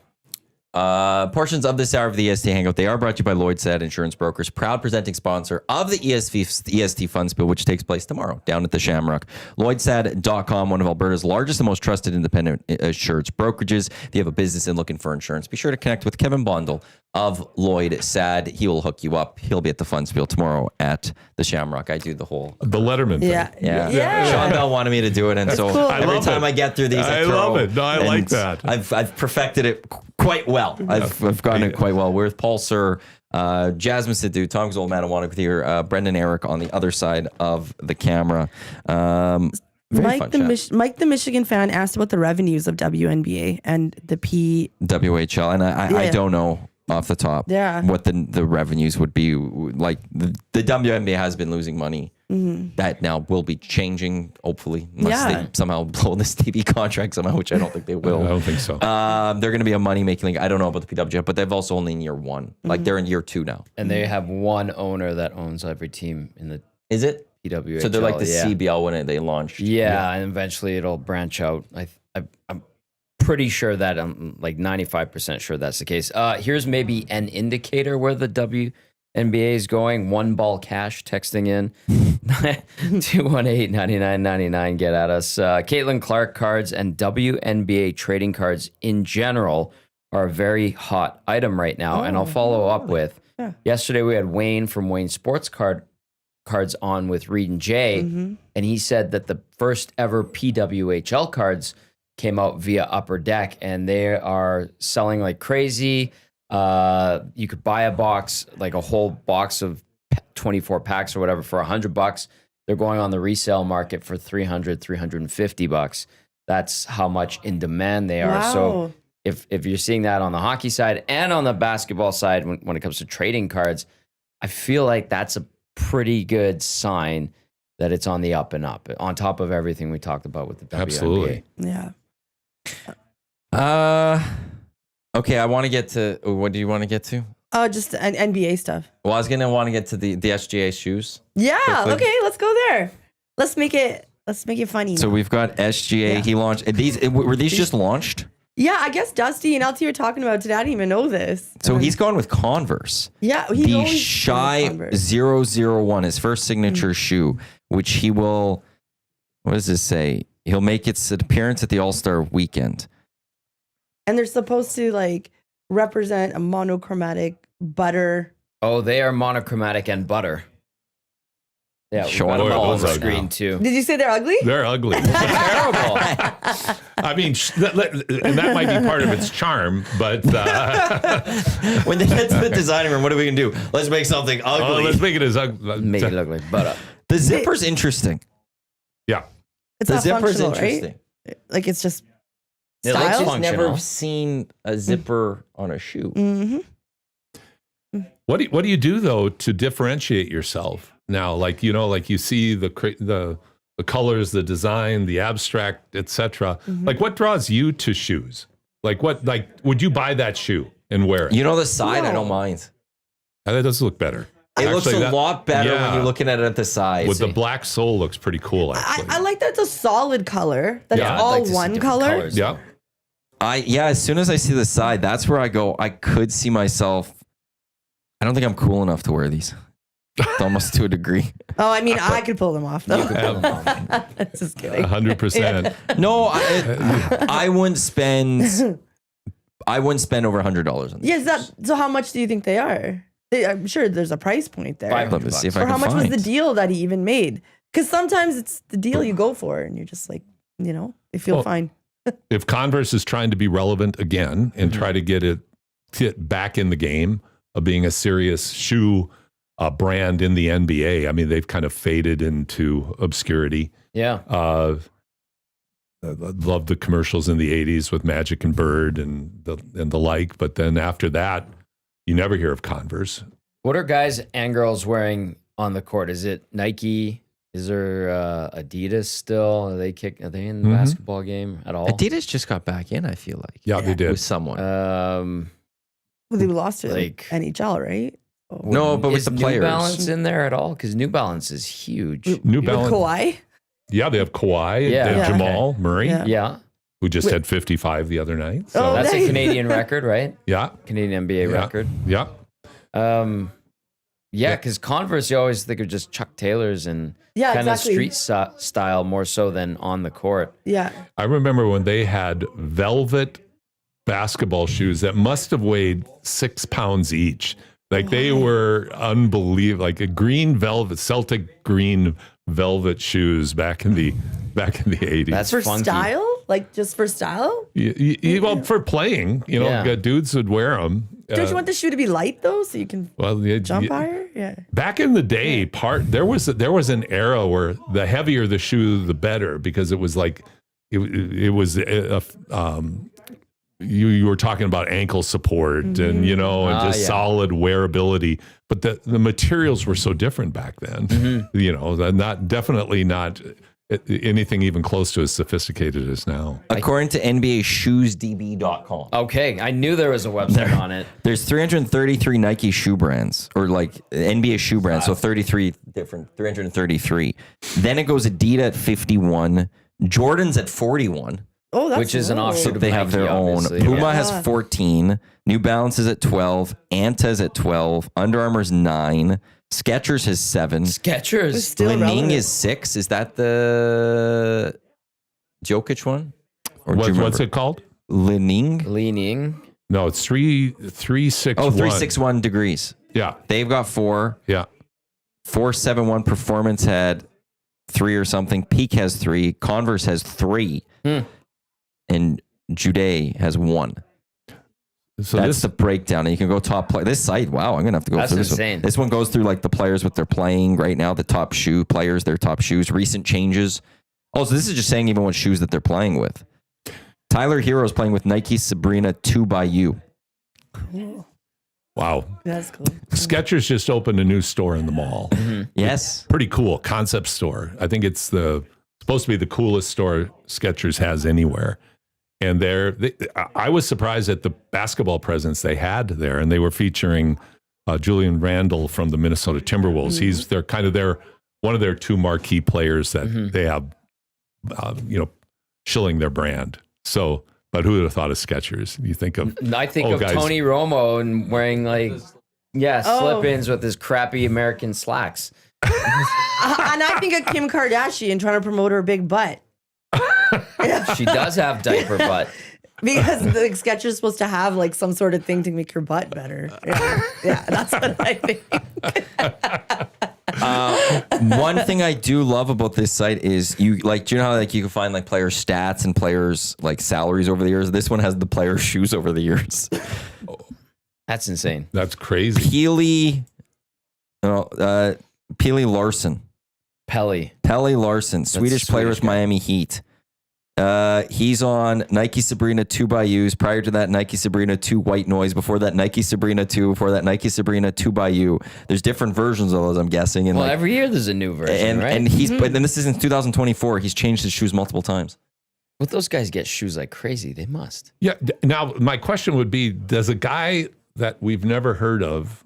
Portions of this hour of the EST Hangout, they are brought to you by Lloyd Said Insurance Brokers, proud presenting sponsor of the EST Fun Spill, which takes place tomorrow down at the Shamrock. LloydSad.com, one of Alberta's largest and most trusted independent insurance brokerages. If you have a business and looking for insurance, be sure to connect with Kevin Bondel of Lloyd Sad. He will hook you up. He'll be at the Fun Spill tomorrow at the Shamrock. I do the Letterman thing. Yeah. Sean Bell wanted me to do it, and so cool. every time I get through these, I love it. No, I like that. I've perfected it quite well. I've gotten it quite well. We're with Paul Sir, Jasmine Sidhu, Tom's old man, I want to hear Brendan Eric on the other side of the camera. Mike the Michigan fan asked about the revenues of WNBA and the PWHL, and I don't know off the top what the revenues would be. Like the WNBA has been losing money. That now will be changing, hopefully, unless they somehow blow this TV contract somehow, which I don't think they will. I don't think so. They're going to be a money-making league. I don't know about the PWHL, but they've also only in year 1. Like they're in year 2 now. And they have one owner that owns every team in the Is it? PWHL. So they're like the CBL when they launched. Yeah, and eventually it'll branch out. I'm pretty sure that I'm like 95% sure that's the case. Here's maybe an indicator where the WNBA is going. One Ball Cash texting in 218-9999. Get at us. Caitlin Clark cards and WNBA trading cards in general are a very hot item right now. And I'll follow up with, yesterday we had Wayne from Wayne Sports Cards on with Reed and Jay, and he said that the first ever PWHL cards came out via Upper Deck, and they are selling like crazy. You could buy a box, like a whole box of 24 packs or whatever for $100. They're going on the resale market for $300, $350. That's how much in demand they are. Wow. So if you're seeing that on the hockey side and on the basketball side, when it comes to trading cards, I feel like that's a pretty good sign that it's on the up and up, on top of everything we talked about with the WNBA. Absolutely. Yeah. Okay, I want to get to, what do you want to get to? Just NBA stuff. Well, I was going to want to get to the SGA shoes. Yeah. Quickly. Okay, let's go there. Let's make it funny. So we've got SGA. Yeah. He launched, were these just launched? Yeah, I guess Dusty and LT were talking about today. I didn't even know this. So he's gone with Converse. Yeah, The always Shy goes with Converse. 001, his first signature shoe, which he will, what does this say? He'll make its appearance at the All-Star weekend. And they're supposed to like represent a monochromatic butter. Oh, they are monochromatic and butter. Yeah, we've Showing got them them all on all the right screen now. too. Did you say they're ugly? They're ugly. Terrible. I mean, and that might be part of its charm, but When they get to the designing room, what are we going to do? Let's make something ugly. let's make it as ugly. Make it look like butter. The zipper's interesting. Yeah. It's The not zipper's functional, interesting. right? Like it's just It looks style. I've functional. never seen a zipper on a shoe. Mm-hmm. What do you do though to differentiate yourself now? Like like you see the colors, the design, the abstract, etc. Like what draws you to shoes? Like would you buy that shoe and wear it? You know the side, I No. don't mind. That does look better. It looks Actually, a lot better when yeah. you're looking at it at the side. With the black sole looks pretty cool. Actually, I like that it's a solid color. That's Yeah, I'd all like to see one different color. colors. yeah. As soon as I see the side, that's where I go, I could see myself. I don't think I'm cool enough to wear these. Almost to a degree. Oh, I mean, I could pull them off though. Just kidding. 100%. No, I wouldn't spend over $100 on these. Yes, so how much do you think they are? I'm sure there's a price point there. $500. Let me see if I Or can how much find. was the deal that he even made? Because sometimes it's the deal you go for, and you're just like, they feel Well, fine. If Converse is trying to be relevant again and try to get back in the game of being a serious shoe brand in the NBA, I mean, they've kind of faded into obscurity. Yeah. I love the commercials in the 80s with Magic and Bird and the like. But then after that, you never hear of Converse. What are guys and girls wearing on the court? Is it Nike? Is there Adidas still? Are they in the basketball game at all? Adidas just got back in, I feel like. Yeah, they did. With someone. Well, they lost to like- NHL, right? Oh. No, but with Is the New players. Balance in there at all? Because New Balance is huge. New With Balance. Kawhi? Yeah, they have Kawhi. Yeah. They have Yeah. Jamal Murray, Yeah. Yeah. who just had 55 the other night. So, Oh, That's a nice. Canadian record, right? yeah. Canadian NBA Yeah. record. Yeah. Yeah, because Converse, you always think of just Chuck Taylors and Yeah, kind exactly. of street style more so than on the court. Yeah. I remember when they had velvet basketball shoes that must have weighed 6 pounds each. Like they were unbelievable, like a green velvet, Celtic green velvet shoes back in the 80s. That's For funky. style? Like just for style? Well, for playing, Yeah. dudes would wear them. Don't you want the shoe to be light though, so you can jump higher? Yeah. Back in the day, there was an era where the heavier the shoe, the better, because it was like it was you were talking about ankle support and just yeah. solid wearability, but the materials were so different back then. Definitely not anything even close to as sophisticated as now. According to NBAShoesDB.com. Okay, I knew there was a website on it. There's 333 Nike shoe brands, or like NBA shoe brands, so 333. Then it goes Adidas at 51, Jordan's at 41. Oh, that's Which is an low. offshoot of They have Nike, their own. obviously. Puma Yeah. has 14, New Balance is at 12, Anta is at 12, Under Armour's 9, Skechers has 7, It's Skechers. still Li-Ning relevant. is 6. Is that the Jokic one? Or do you What's remember? it called? Li-Ning? Leaning. No, it's 361. Oh, 361 degrees. Yeah. They've got 4. Yeah. 471 Performance had 3 or something. Peak has 3. Converse has 3. And Jude has 1. So that's the breakdown. And you can go top play. This site, wow, I'm going to have to go through this insane. one. This one goes through like the players, what they're playing right now, the top shoe players, their top shoes, recent changes. Also, this is just saying even what shoes that they're playing with. Tyler Hero is playing with Nike Sabrina 2xU. Cool. Wow. That's cool. Skechers just opened a new store in the mall. Yes. Pretty cool concept store. I think it's supposed to be the coolest store Skechers has anywhere. And I was surprised at the basketball presence they had there, and they were featuring Julian Randle from the Minnesota Timberwolves. They're kind of one of their 2 marquee players that they have, shilling their brand. So, but who would have thought of Skechers? You think of I think of guys. Tony Romo and wearing slip-ins with his crappy American slacks. And I think of Kim Kardashian trying to promote her big butt. She does have diaper butt. Because the Skechers is supposed to have like some sort of thing to make your butt better. Yeah, that's what I think. One thing I do love about this site is do you know how like you can find like player stats and players like salaries over the years? This one has the player shoes over the years. That's insane. That's crazy. Pelle Larsson. Pelle Larsson, Swedish player with Miami Heat. He's on Nike Sabrina 2xUs. Prior to that, Nike Sabrina 2 White Noise. Before that, Nike Sabrina 2. Before that, Nike Sabrina 2xU. There's different versions of those, I'm guessing. And every year there's a new version, right? And but then this is in 2024. He's changed his shoes multiple times. But those guys get shoes like crazy. They must. Yeah. Now, my question would be, does a guy that we've never heard of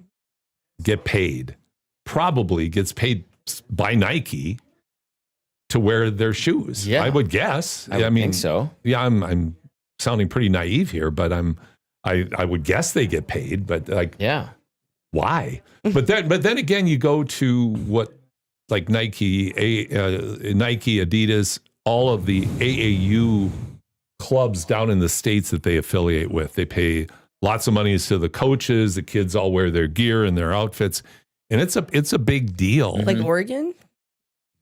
get paid? Probably gets paid by Nike to wear their shoes. Yeah. I would guess. I mean, think so. Yeah, I'm sounding pretty naive here, but I would guess they get paid, but why? but then again, you go to what like Nike, Adidas, all of the AAU clubs down in the States that they affiliate with. They pay lots of money to the coaches. The kids all wear their gear and their outfits, and it's a big deal. Like Oregon?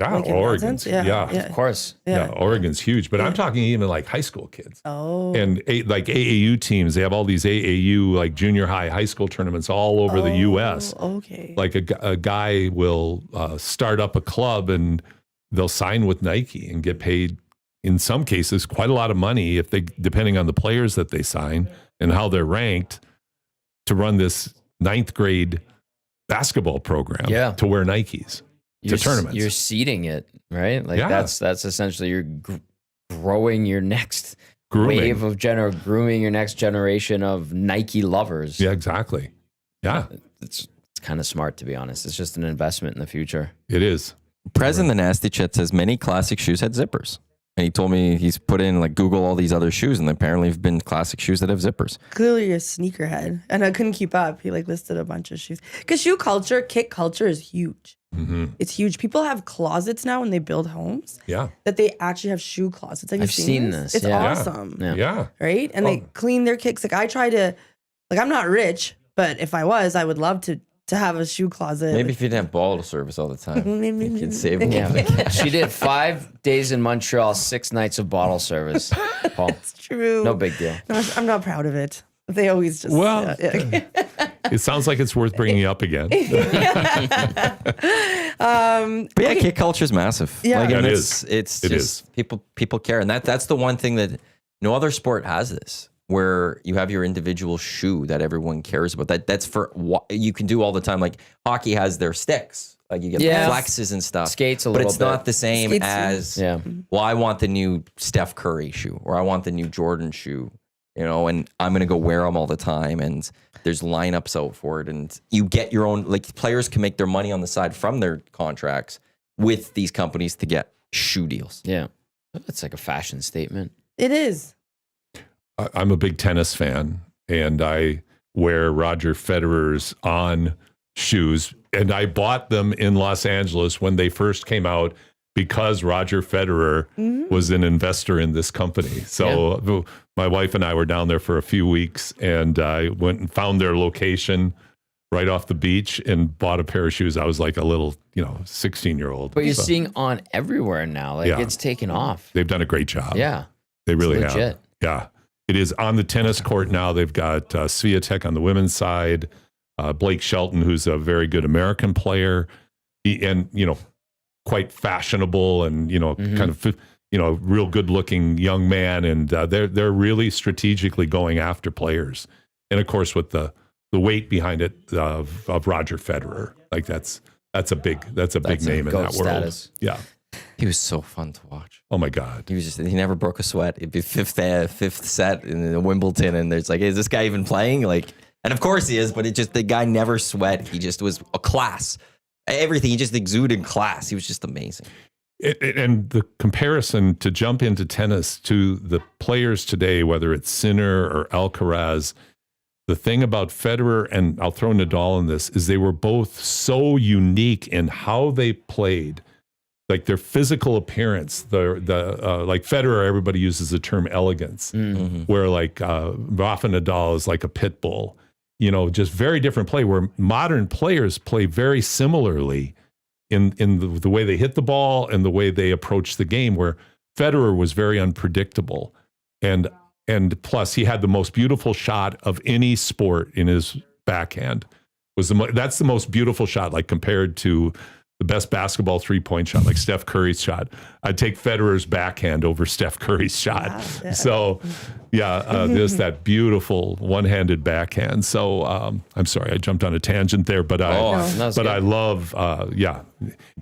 Yeah, like Oregon's. Yeah, of course. Yeah, Oregon's huge. But I'm talking even like high school kids. Oh. And like AAU teams, they have all these AAU like junior high, high school tournaments all over the U.S. Okay. Like a guy will start up a club and they'll sign with Nike and get paid, in some cases, quite a lot of money if they, depending on the players that they sign and how they're ranked, to run this 9th grade basketball program to wear Nikes. To tournaments. You're seeding it, right? Like that's essentially you're growing your next wave of grooming your next generation of Nike lovers. Yeah, exactly. Yeah. It's kind of smart, to be honest. It's just an investment in the future. It is. President the Nasty Chet says many classic shoes had zippers. And he told me he's put in like Google all these other shoes, and there apparently have been classic shoes that have zippers. Clearly you're a sneakerhead. And I couldn't keep up. He like listed a bunch of shoes. Because shoe culture, kick culture is huge. Mm-hmm. It's huge. People have closets now when they build homes. Yeah. That they actually have shoe closets. Have you I've seen this. It's awesome. Yeah. Right? And they clean their kicks. Like I try to, like I'm not rich, but if I was, I would love to have a shoe closet. Maybe if you didn't have ball service all the time, you could save them. Yeah. She did 5 days in Montreal, 6 nights of bottle service. Paul. It's true. No big deal. No, I'm not proud of it. They always just it sounds like it's worth bringing up again. But yeah, kick culture is massive. Yeah, like, it is. It's just people care, and that's the one thing that no other sport has this, where you have your individual shoe that everyone cares about. That's for what you can do all the time. Like hockey has their sticks, like you get flexes and stuff. Skates a but little it's bit. not the same as well, I want the new Steph Curry shoe, or I want the new Jordan shoe. You know, and I'm going to go wear them all the time. And there's lineups out for it. And you get your own, like players can make their money on the side from their contracts with these companies to get shoe deals. Yeah. That's like a fashion statement. It is. I'm a big tennis fan, and I wear Roger Federer's On shoes. And I bought them in Los Angeles when they first came out. because Roger Federer was an investor in this company. So my wife and I were down there for a few weeks, and I went and found their location right off the beach and bought a pair of shoes. I was like a little, 16-year-old. But you're seeing on everywhere now. Like it's taken off. They've done a great job. Yeah. They really It's legit. have. Yeah. It is on the tennis court now. They've got Swiatek on the women's side, Blake Shelton, who's a very good American player, quite fashionable and, kind of, real good looking young man. And they're really strategically going after players. And of course, with the weight behind it of Roger Federer, like that's a big name in that world. Yeah. He was so fun to watch. Oh my God. He never broke a sweat. It'd be fifth set in Wimbledon, and there's like, is this guy even playing? Like, and of course he is, but the guy never sweat. He just was a class. Everything, he just exuded class. He was just amazing. And the comparison, to jump into tennis, to the players today, whether it's Sinner or Alcaraz, the thing about Federer, and I'll throw Nadal in this, is they were both so unique in how they played. Like their physical appearance, like Federer, everybody uses the term elegance, where like Rafa Nadal is like a pit bull, just very different play, where modern players play very similarly in the way they hit the ball and the way they approach the game, where Federer was very unpredictable. And plus he had the most beautiful shot of any sport in his backhand. That's the most beautiful shot, like compared to the best basketball 3-point shot, like Steph Curry's shot. I'd take Federer's backhand over Steph Curry's shot. Wow. So, there's that beautiful one-handed backhand. So, I'm sorry, I jumped on a tangent there, but I love,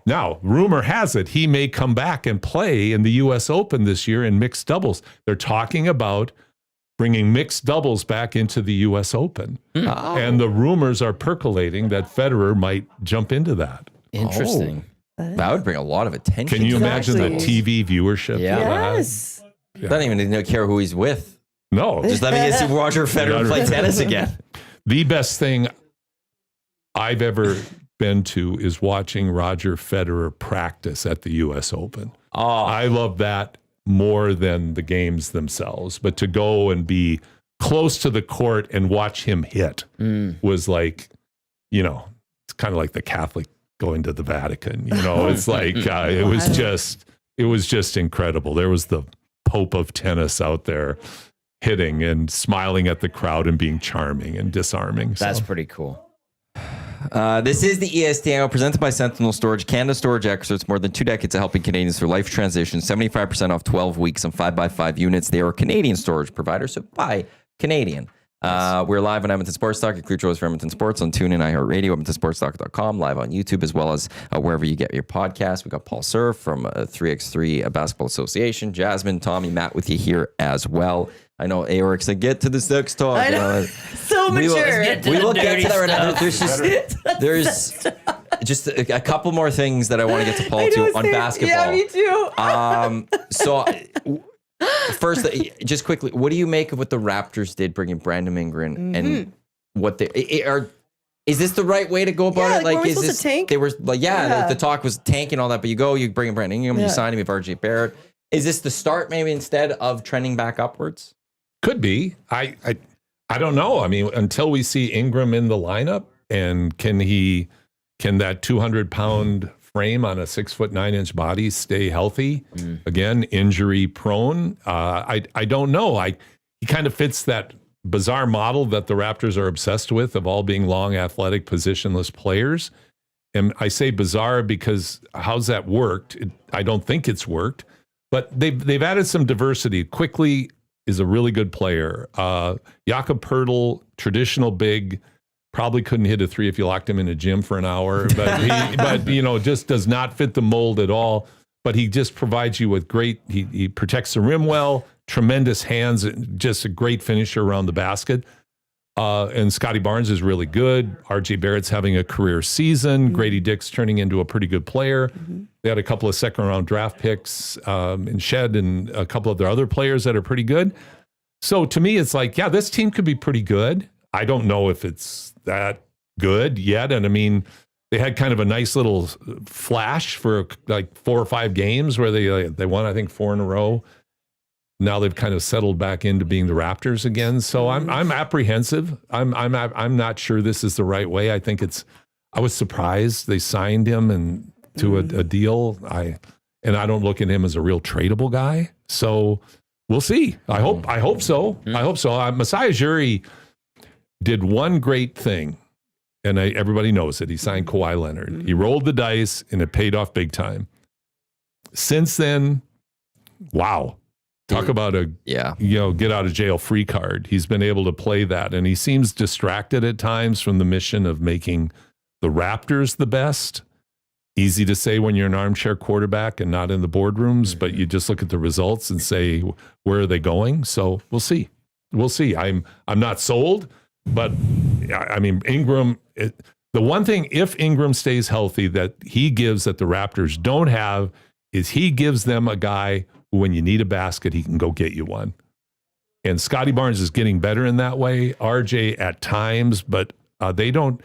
Now, rumor has it he may come back and play in the U.S. Open this year in mixed doubles. They're talking about bringing mixed doubles back into the U.S. Open. And the rumors are percolating that Federer might jump into that. Interesting. That would bring a lot of attention. Can you imagine the TV viewership? Yeah. Yes. I don't even care who he's with. No. Just let me see Roger Federer play tennis again. The best thing I've ever been to is watching Roger Federer practice at the U.S. Open. I love that more than the games themselves. But to go and be close to the court and watch him hit was like, it's kind of like the Catholic going to the Vatican, it's like, it was just incredible. There was the Pope of tennis out there hitting and smiling at the crowd and being charming and disarming. That's pretty cool. This is the EST Hangout presented by Sentinel Storage, Canada Storage experts, more than 2 decades of helping Canadians through life transition, 75% off 12 weeks and 5x5 units. They are a Canadian storage provider, so buy Canadian. We're live on Edmonton Sports Talk, your clear choice for Edmonton Sports on TuneIn, iHeartRadio, EdmontonSportsTalk.com, live on YouTube, as well as wherever you get your podcast. We got Paul Surf from 3x3 Basketball Association, Jasmine, Tommy, Matt with you here as well. I know Aorix said, get to the sex talk. I know. So mature. We will get to that right now. There's just a couple more things that I want to get to Paul too on basketball. Yeah, me too. So first, just quickly, what do you make of what the Raptors did bringing Brandon Ingram and what they are? Is this the right way to go about it? Like, is this tank? they were like, the talk was tank and all that, but you bring in Brandon Ingram, you sign him with RJ Barrett. Is this the start maybe instead of trending back upwards? Could be. I don't know. I mean, until we see Ingram in the lineup, and can that 200-pound frame on a 6'9" body stay healthy? Again, injury prone. I don't know. He kind of fits that bizarre model that the Raptors are obsessed with of all being long, athletic, positionless players. And I say bizarre because how's that worked? I don't think it's worked, but they've added some diversity. Quickly is a really good player. Jakob Poeltl, traditional big, probably couldn't hit a three if you locked him in a gym for an hour, but just does not fit the mold at all. But he just provides you with great, he protects the rim well, tremendous hands, just a great finisher around the basket. And Scotty Barnes is really good. RJ Barrett's having a career season. Grady Dick's turning into a pretty good player. They had a couple of second-round draft picks in Shed and a couple of their other players that are pretty good. So to me, it's like, yeah, this team could be pretty good. I don't know if it's that good yet. And I mean, they had kind of a nice little flash for like 4 or 5 games where they won, I think, 4 in a row. Now they've kind of settled back into being the Raptors again. So I'm apprehensive. I'm not sure this is the right way. I think I was surprised they signed him and to a deal. I don't look at him as a real tradable guy. So we'll see. I hope so. I hope so. Masai Ujiri did one great thing, and everybody knows it. He signed Kawhi Leonard. He rolled the dice, and it paid off big time. Since then, wow. Talk about a get out of jail free card. He's been able to play that, and he seems distracted at times from the mission of making the Raptors the best. Easy to say when you're an armchair quarterback and not in the boardrooms, but you just look at the results and say, where are they going? So we'll see. We'll see. I'm not sold, but I mean, Ingram, the one thing, if Ingram stays healthy, that he gives that the Raptors don't have is he gives them a guy who, when you need a basket, he can go get you one. And Scotty Barnes is getting better in that way. RJ at times, but they don't.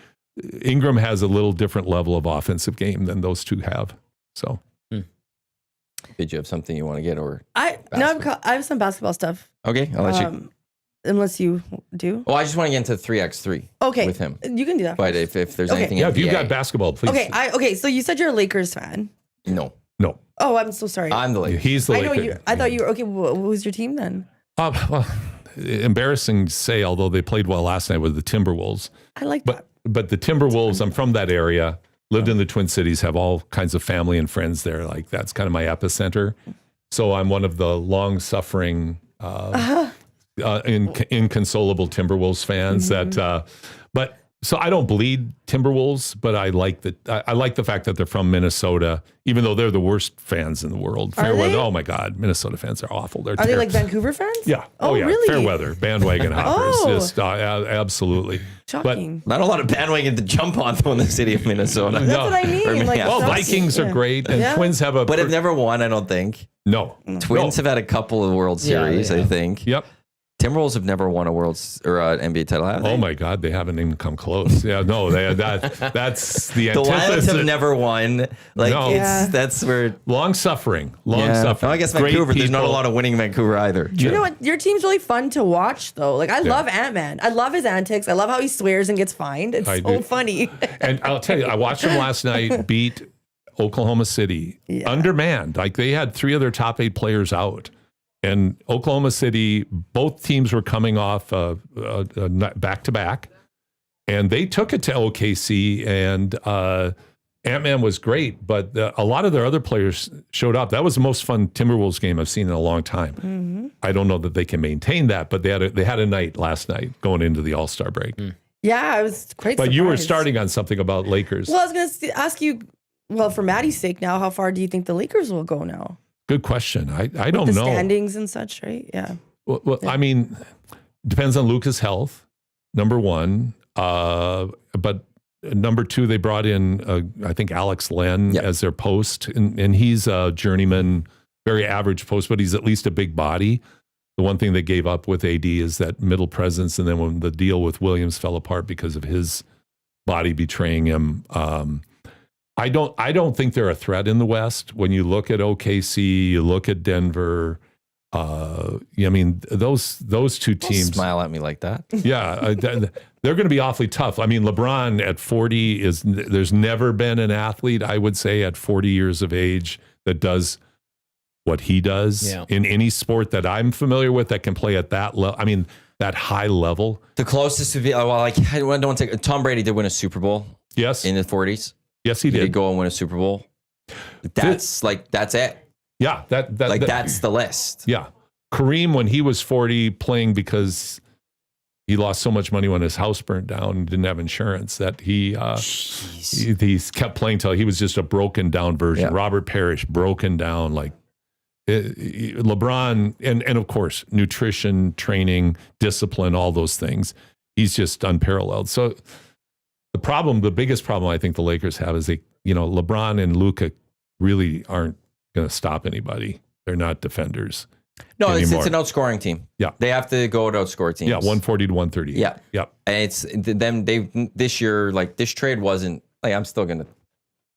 Ingram has a little different level of offensive game than those two have. So, did you have something you want to get or? I have some basketball stuff. Okay, I'll let you. Unless you do. Well, I just want to get into 3x3. Okay, with him. You can do that. But if there's anything, if you got basketball, please. Okay. So you said you're a Lakers fan. No. Oh, I'm so sorry. I'm the Lakers. He's the Lakers. I know you. I thought you were okay. Who's your team then? Well, embarrassing to say, although they played well last night with the Timberwolves. I like that. But the Timberwolves, I'm from that area, lived in the Twin Cities, have all kinds of family and friends there. Like that's kind of my epicenter. So I'm one of the long-suffering, inconsolable Timberwolves fans. But so I don't bleed Timberwolves, but I like the fact that they're from Minnesota, even though they're the worst fans in the world. Fairweather, oh my God, Minnesota fans are awful. Are they like Vancouver fans? Yeah. Oh yeah. Really? Fairweather, bandwagon hoppers. Just absolutely. Shocking. But not a lot of bandwagon to jump on though in the city of Minnesota. That's what I mean. Vikings are great, and Twins have but have never won. I don't think. No. Twins have had a couple of World Series. I think. Yep. Timberwolves have never won a an NBA title, have they? Oh my God, they haven't even come close. Yeah, no, that's the antithesis. The Wilds have never won. That's where long suffering. No, I guess Vancouver. There's not a lot of winning in Vancouver either. You know what? Your team's really fun to watch, though. Like I love Ant-Man. I love his antics. I love how he swears and gets fined. It's so funny. And I'll tell you, I watched him last night beat Oklahoma City undermanned. Like they had 3 of their top 8 players out. And Oklahoma City, both teams were coming off back-to-back, and they took it to OKC, and Ant-Man was great, but a lot of their other players showed up. That was the most fun Timberwolves game I've seen in a long time. Mm-hmm. I don't know that they can maintain that, but they had a night last night going into the All-Star break. Yeah, I was quite surprised. But you were starting on something about Lakers. Well, I was going to ask you, for Matty's sake now, how far do you think the Lakers will go now? Good question. I don't know. Standings and such, right? Yeah. Well, I mean, depends on Luka's health, number one. But number 2, they brought in, I think, Alex Len as their post. And he's a journeyman, very average post, but he's at least a big body. The one thing they gave up with AD is that middle presence. And then when the deal with Williams fell apart because of his body betraying him, I don't think they're a threat in the West. When you look at OKC, you look at Denver. I mean, those 2 teams. Don't smile at me like that. Yeah, they're going to be awfully tough. I mean, LeBron at 40 there's never been an athlete, I would say, at 40 years of age that does what he does in any sport that I'm familiar with that can play at that level. I mean, that high level. The closest would be, I don't want to take. Tom Brady did win a Super Bowl. Yes, in the 40s. Yes, he did. He did go and win a Super Bowl. That's it. Yeah, that's the list. Yeah. Kareem, when he was 40, playing because he lost so much money when his house burnt down and didn't have insurance, that he kept playing till he was just a broken down version. Yeah. Robert Parrish, broken down, like LeBron, and of course, nutrition, training, discipline, all those things. He's just unparalleled. So the biggest problem I think the Lakers have is LeBron and Luka really aren't going to stop anybody. They're not defenders. No, it's an outscoring team. Yeah. They have to go to outscore teams. Yeah, 140 to 130. Yeah. Yeah. And it's them, this year, like this trade wasn't like I'm still gonna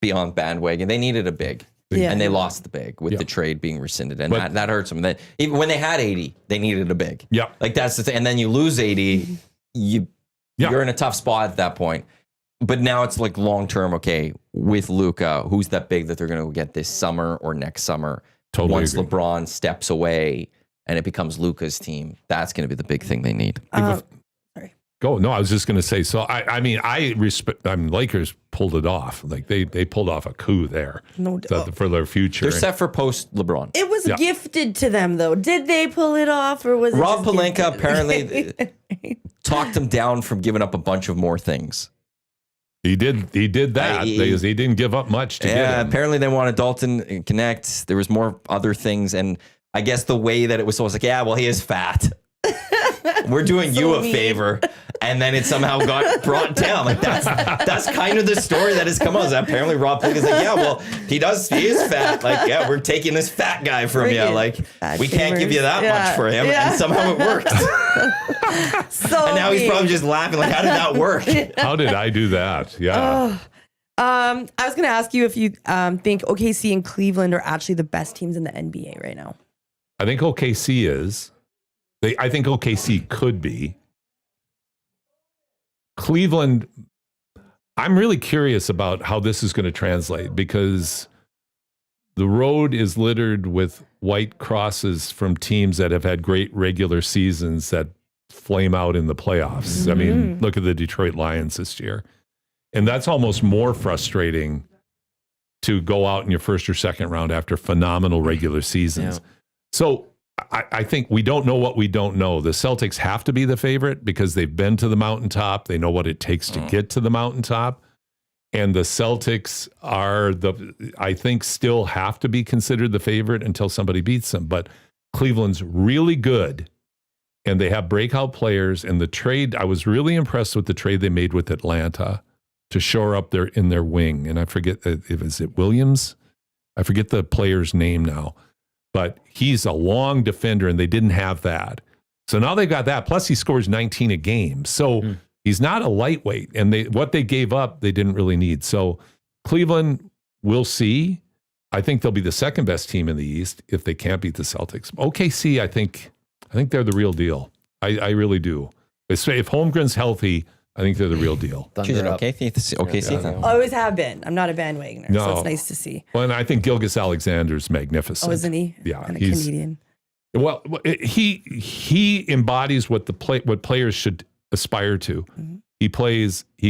be on bandwagon. They needed a big. Yeah. And they lost the big with Yeah. the trade being rescinded. And But- that hurts them. Then even when they had 80, they needed a big. Yeah. Like that's the thing. And then you lose 80, you're in a tough spot at that point. But now it's like long term, okay, with Luka, who's that big that they're gonna get this summer or next summer? Totally Once agree. LeBron steps away and it becomes Luka's team, that's gonna be the big thing they need. Go. No, I was just going to say. So I mean, I respect. I mean, Lakers pulled it off. Like they pulled off a coup there. No doubt. For their future. They're set for post LeBron. It was Yeah. gifted to them, though. Did they pull it off, or was it Rob just Pelinka gifted? apparently talked them down from giving up a bunch of more things. He did that because he didn't give up much to get him. Apparently they wanted Dalton Connect. There was more other things, and I guess the way that it was like, yeah, well, he is fat. We're doing So you a mean. favor, and then it somehow got brought down. Like that's kind of the story that has come out. Apparently Rob Pelinka's like, yeah, well, he is fat. Like, yeah, we're taking this fat guy from you. Friggin' Like, fat we can't give you that shamers. much for him, Yeah. and somehow it worked. So And now he's mean. probably just laughing. Like, how did that work? How did I do that? Yeah. I was going to ask you if you think OKC and Cleveland are actually the best teams in the NBA right now. I think OKC is. I think OKC could be. Cleveland, I'm really curious about how this is going to translate because the road is littered with white crosses from teams that have had great regular seasons that flame out in the playoffs. I mean, look at the Detroit Lions this year. And that's almost more frustrating to go out in your first or second round after phenomenal regular seasons. Yeah. So I think we don't know what we don't know. The Celtics have to be the favorite because they've been to the mountaintop. They know what it takes to get to the mountaintop. And the Celtics I think, still have to be considered the favorite until somebody beats them. But Cleveland's really good, and they have breakout players. And the trade, I was really impressed with the trade they made with Atlanta to shore up in their wing. And I forget, is it Williams? I forget the player's name now. But he's a long defender, and they didn't have that. So now they've got that. Plus, he scores 19 a game. So he's not a lightweight. And what they gave up, they didn't really need. So Cleveland, we'll see. I think they'll be the second best team in the East if they can't beat the Celtics. OKC, I think they're the real deal. I really do. If Holmgren's healthy, I think they're the real deal. She's an Thunder up. OKC fan. I always have been. I'm not a bandwagoner, so No. it's nice to see. Well, and I think Gilgeous Alexander's magnificent. Oh, isn't he? Yeah, And a he's- Canadian. Well, he embodies what what players should aspire to. He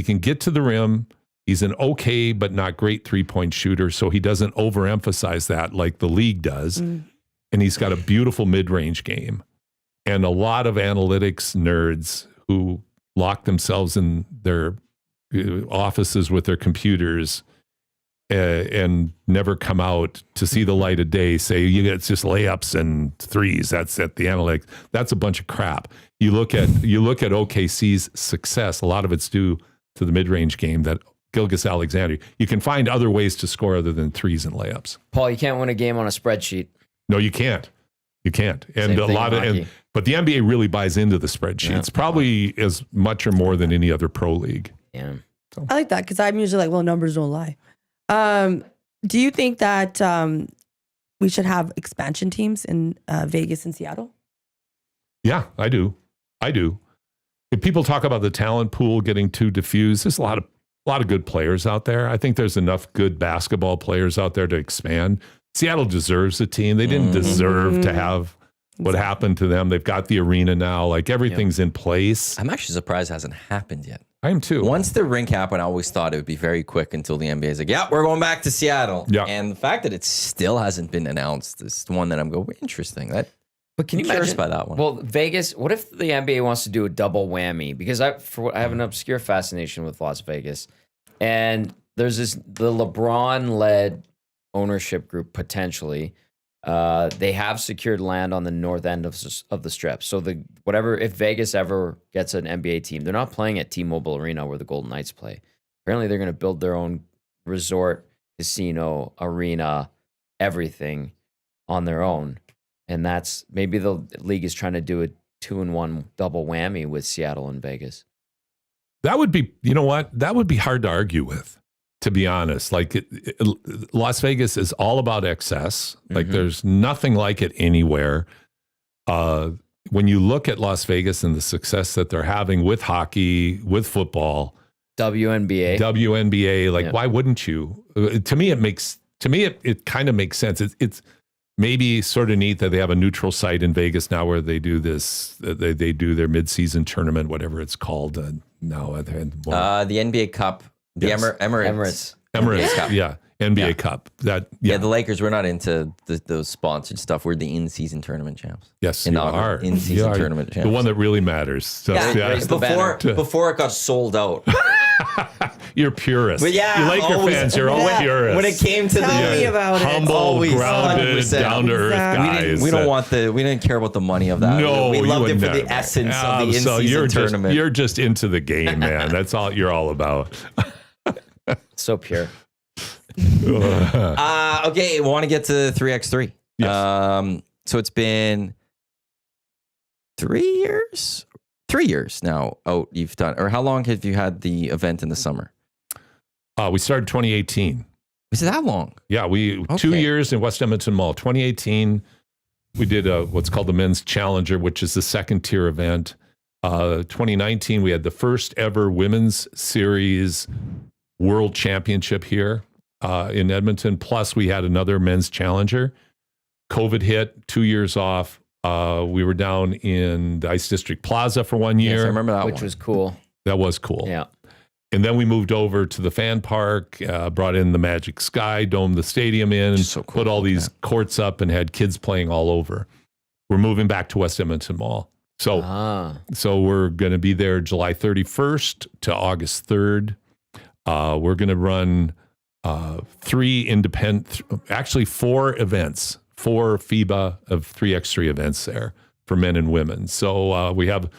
can get to the rim. He's an okay but not great 3-point shooter, so he doesn't overemphasize that like the league does. And he's got a beautiful mid-range game. And a lot of analytics nerds who lock themselves in their offices with their computers and never come out to see the light of day say it's just layups and threes. That's at the analytics. That's a bunch of crap. You look at OKC's success. A lot of it's due to the mid-range game that Gilgeous Alexander. You can find other ways to score other than threes and layups. Paul, you can't win a game on a spreadsheet. No, you can't. You can't. And Same a thing lot in of hockey. but the NBA really buys into the spreadsheets, probably as much or more than any other pro league. Yeah. I like that because I'm usually like, well, numbers don't lie. Do you think that we should have expansion teams in Vegas and Seattle? Yeah, I do. If people talk about the talent pool getting too diffused, there's a lot of good players out there. I think there's enough good basketball players out there to expand. Seattle deserves a team. They didn't deserve to have what happened to them. They've got the arena now. Like everything's in place. I'm actually surprised it hasn't happened yet. I am too. Once the rink happened, I always thought it would be very quick until the NBA is like, yeah, we're going back to Seattle. Yeah. And the fact that it still hasn't been announced is one that I'm going, interesting. But can you I'm curious imagine by that one. Well, Vegas. What if the NBA wants to do a double whammy? Because I have an obscure fascination with Las Vegas, and there's the LeBron-led ownership group potentially. They have secured land on the north end of the strip. So if Vegas ever gets an NBA team, they're not playing at T-Mobile Arena where the Golden Knights play. Apparently, they're going to build their own resort, casino, arena, everything on their own. And that's maybe the league is trying to do a 2-in-1 double whammy with Seattle and Vegas. That would be, you know what? That would be hard to argue with. to be honest. Like Las Vegas is all about excess. Like there's nothing like it anywhere. When you look at Las Vegas and the success that they're having with hockey, with football, WNBA, like why wouldn't you? To me, it kind of makes sense. It's maybe sort of neat that they have a neutral site in Vegas now where they do this. They do their mid-season tournament, whatever it's called. Now the NBA Cup, the Emirates Cup, yeah, NBA Cup. The Lakers. We're not into those sponsored stuff. We're the in-season tournament champs. Yes, you are in-season tournament champs. The one that really matters. So, before it got sold out. You're purist. But yeah, you like your fans. You're always purist. When it came to humble, grounded, down to earth guys. We didn't care about the money of that. No, we loved it for the essence of the in-season tournament. You're just into the game, man. That's all you're all about. So pure. Okay, want to get to 3x3. Yes. So it's been 3 years. 3 years now out you've done, or how long have you had the event in the summer? We started 2018. Was it that long? Yeah, 2 years in West Edmonton Mall. 2018, we did what's called the Men's Challenger, which is the second tier event. 2019, we had the first ever Women's Series World Championship here in Edmonton. Plus, we had another Men's Challenger. COVID hit, 2 years off. We were down in the Ice District Plaza for 1 year. Yes, I remember that which was cool. That was cool. Yeah. And then we moved over to the fan park, brought in the Magic Sky, domed the stadium in, and put all these courts up and had kids playing all over. We're moving back to West Edmonton Mall. So we're going to be there July 31st to August 3rd. We're going to run 4 events, 4 FIBA of 3x3 events there for men and women. So we have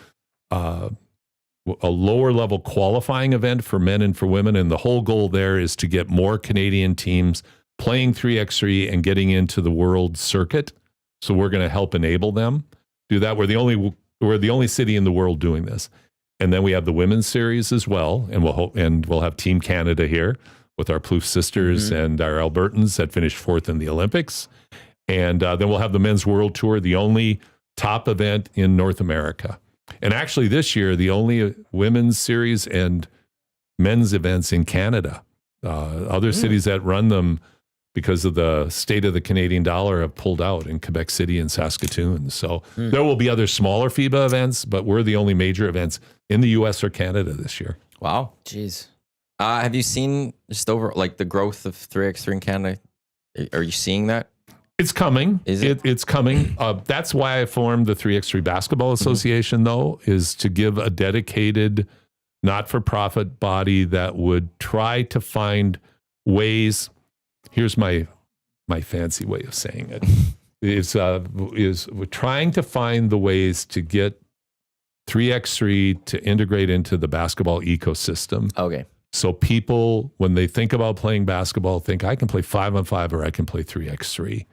a lower level qualifying event for men and for women. And the whole goal there is to get more Canadian teams playing 3x3 and getting into the world circuit. So we're going to help enable them do that. We're the only city in the world doing this. And then we have the women's series as well. And we'll have Team Canada here with our Plouffe sisters and our Albertans that finished 4th in the Olympics. And then we'll have the men's world tour, the only top event in North America. And actually this year, the only women's series and men's events in Canada. Other cities that run them because of the state of the Canadian dollar have pulled out in Quebec City and Saskatoon. So there will be other smaller FIBA events, but we're the only major events in the U.S. or Canada this year. Wow. Jeez. Have you seen just over like the growth of 3x3 in Canada? Are you seeing that? It's coming. Is it? It's coming. That's why I formed the 3x3 Basketball Association, though, is to give a dedicated, not-for-profit body that would try to find ways. Here's my fancy way of saying it. is we're trying to find the ways to get 3x3 to integrate into the basketball ecosystem. Okay. So people, when they think about playing basketball, think I can play 5-on-5 or I can play 3x3.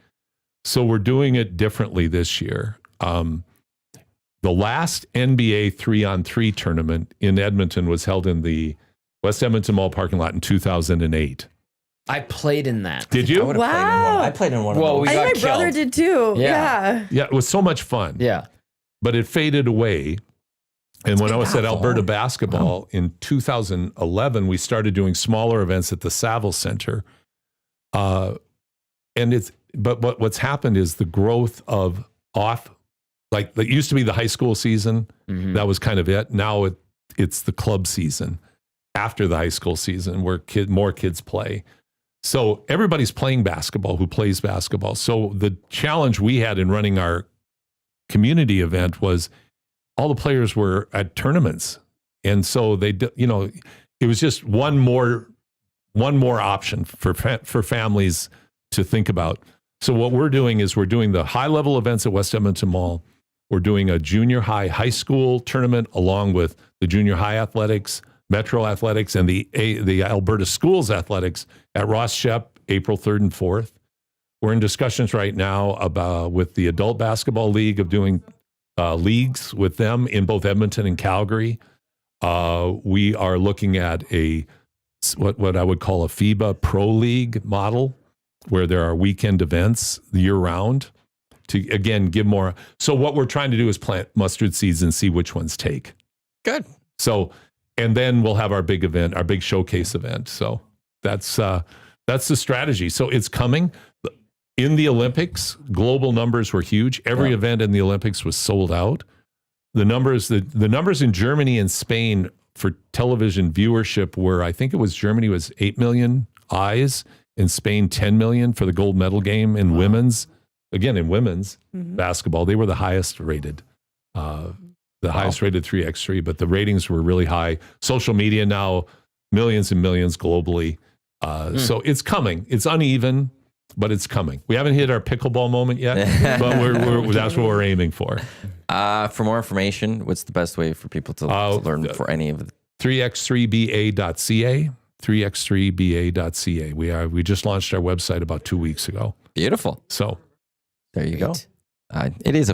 So we're doing it differently this year. The last NBA 3-on-3 tournament in Edmonton was held in the West Edmonton Mall parking lot in 2008. I played in that. Did you? I played in one of those. I think my brother did too. Yeah. Yeah, it was so much fun. Yeah. But it faded away. And when I was at Alberta Basketball in 2011, we started doing smaller events at the Saville Center. But what's happened is the growth of like it used to be the high school season. That was kind of it. Now it's the club season after the high school season where more kids play. So everybody's playing basketball who plays basketball. So the challenge we had in running our community event was all the players were at tournaments. And so it was just one more option for families to think about. So what we're doing is we're doing the high level events at West Edmonton Mall. We're doing a junior high school tournament along with the junior high athletics, Metro athletics, and the Alberta schools athletics at Ross Shep, April 3rd and 4th. We're in discussions right now with the Adult Basketball League of doing leagues with them in both Edmonton and Calgary. We are looking at a what I would call a FIBA Pro League model, where there are weekend events year round to, again, give more. So what we're trying to do is plant mustard seeds and see which ones take. Good. So, and then we'll have our big event, our big showcase event. So that's the strategy. So it's coming. In the Olympics, global numbers were huge. Every event in the Olympics was sold out. The numbers in Germany and Spain for television viewership were, I think it was Germany was 8 million eyes, in Spain 10 million for the gold medal game in women's. Again, in women's basketball, they were the highest rated. Highest rated 3x3, but the ratings were really high. Social media now, millions and millions globally. So it's coming. It's uneven, but it's coming. We haven't hit our pickleball moment yet, but that's what we're aiming for. For more information, what's the best way for people to learn for any of it? 3x3ba.ca, 3x3ba.ca. We just launched our website about 2 weeks ago. Beautiful. So there you go. It is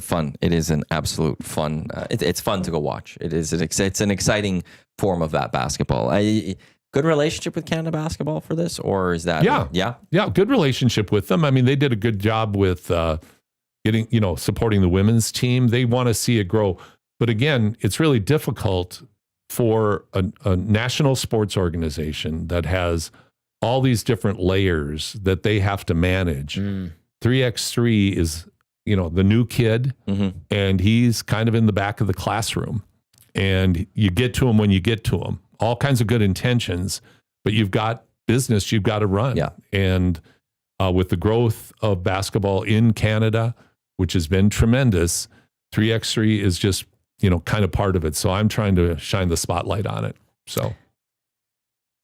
an absolute fun. It's fun to go watch. It's an exciting form of that basketball. Good relationship with Canada Basketball for this, or is that? Yeah. Good relationship with them. I mean, they did a good job with supporting the women's team. They want to see it grow, but again, it's really difficult for a national sports organization that has all these different layers that they have to manage. 3x3 is the new kid, and he's kind of in the back of the classroom, and you get to him when you get to him. All kinds of good intentions, but you've got business you've got to run. Yeah. And with the growth of basketball in Canada, which has been tremendous, 3x3 is just, kind of part of it. So I'm trying to shine the spotlight on it. So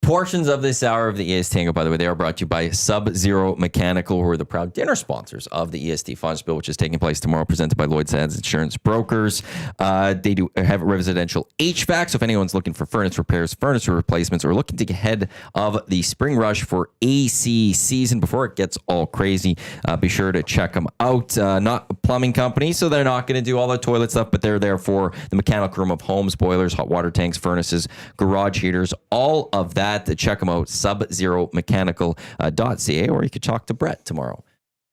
portions of this hour of the EST Hangout, by the way, they are brought to you by Sub-Zero Mechanical, who are the proud dinner sponsors of the EST Fun Spill, which is taking place tomorrow, presented by Lloyd Sands Insurance Brokers. They do have residential HVAC, so if anyone's looking for furnace repairs, furnace replacements, or looking to get ahead of the spring rush for AC season before it gets all crazy, be sure to check them out. Not a plumbing company, so they're not going to do all the toilet stuff, but they're there for the mechanical room of homes, boilers, hot water tanks, furnaces, garage heaters, all of that. To check them out, subzeromechanical.ca, or you could talk to Brett tomorrow,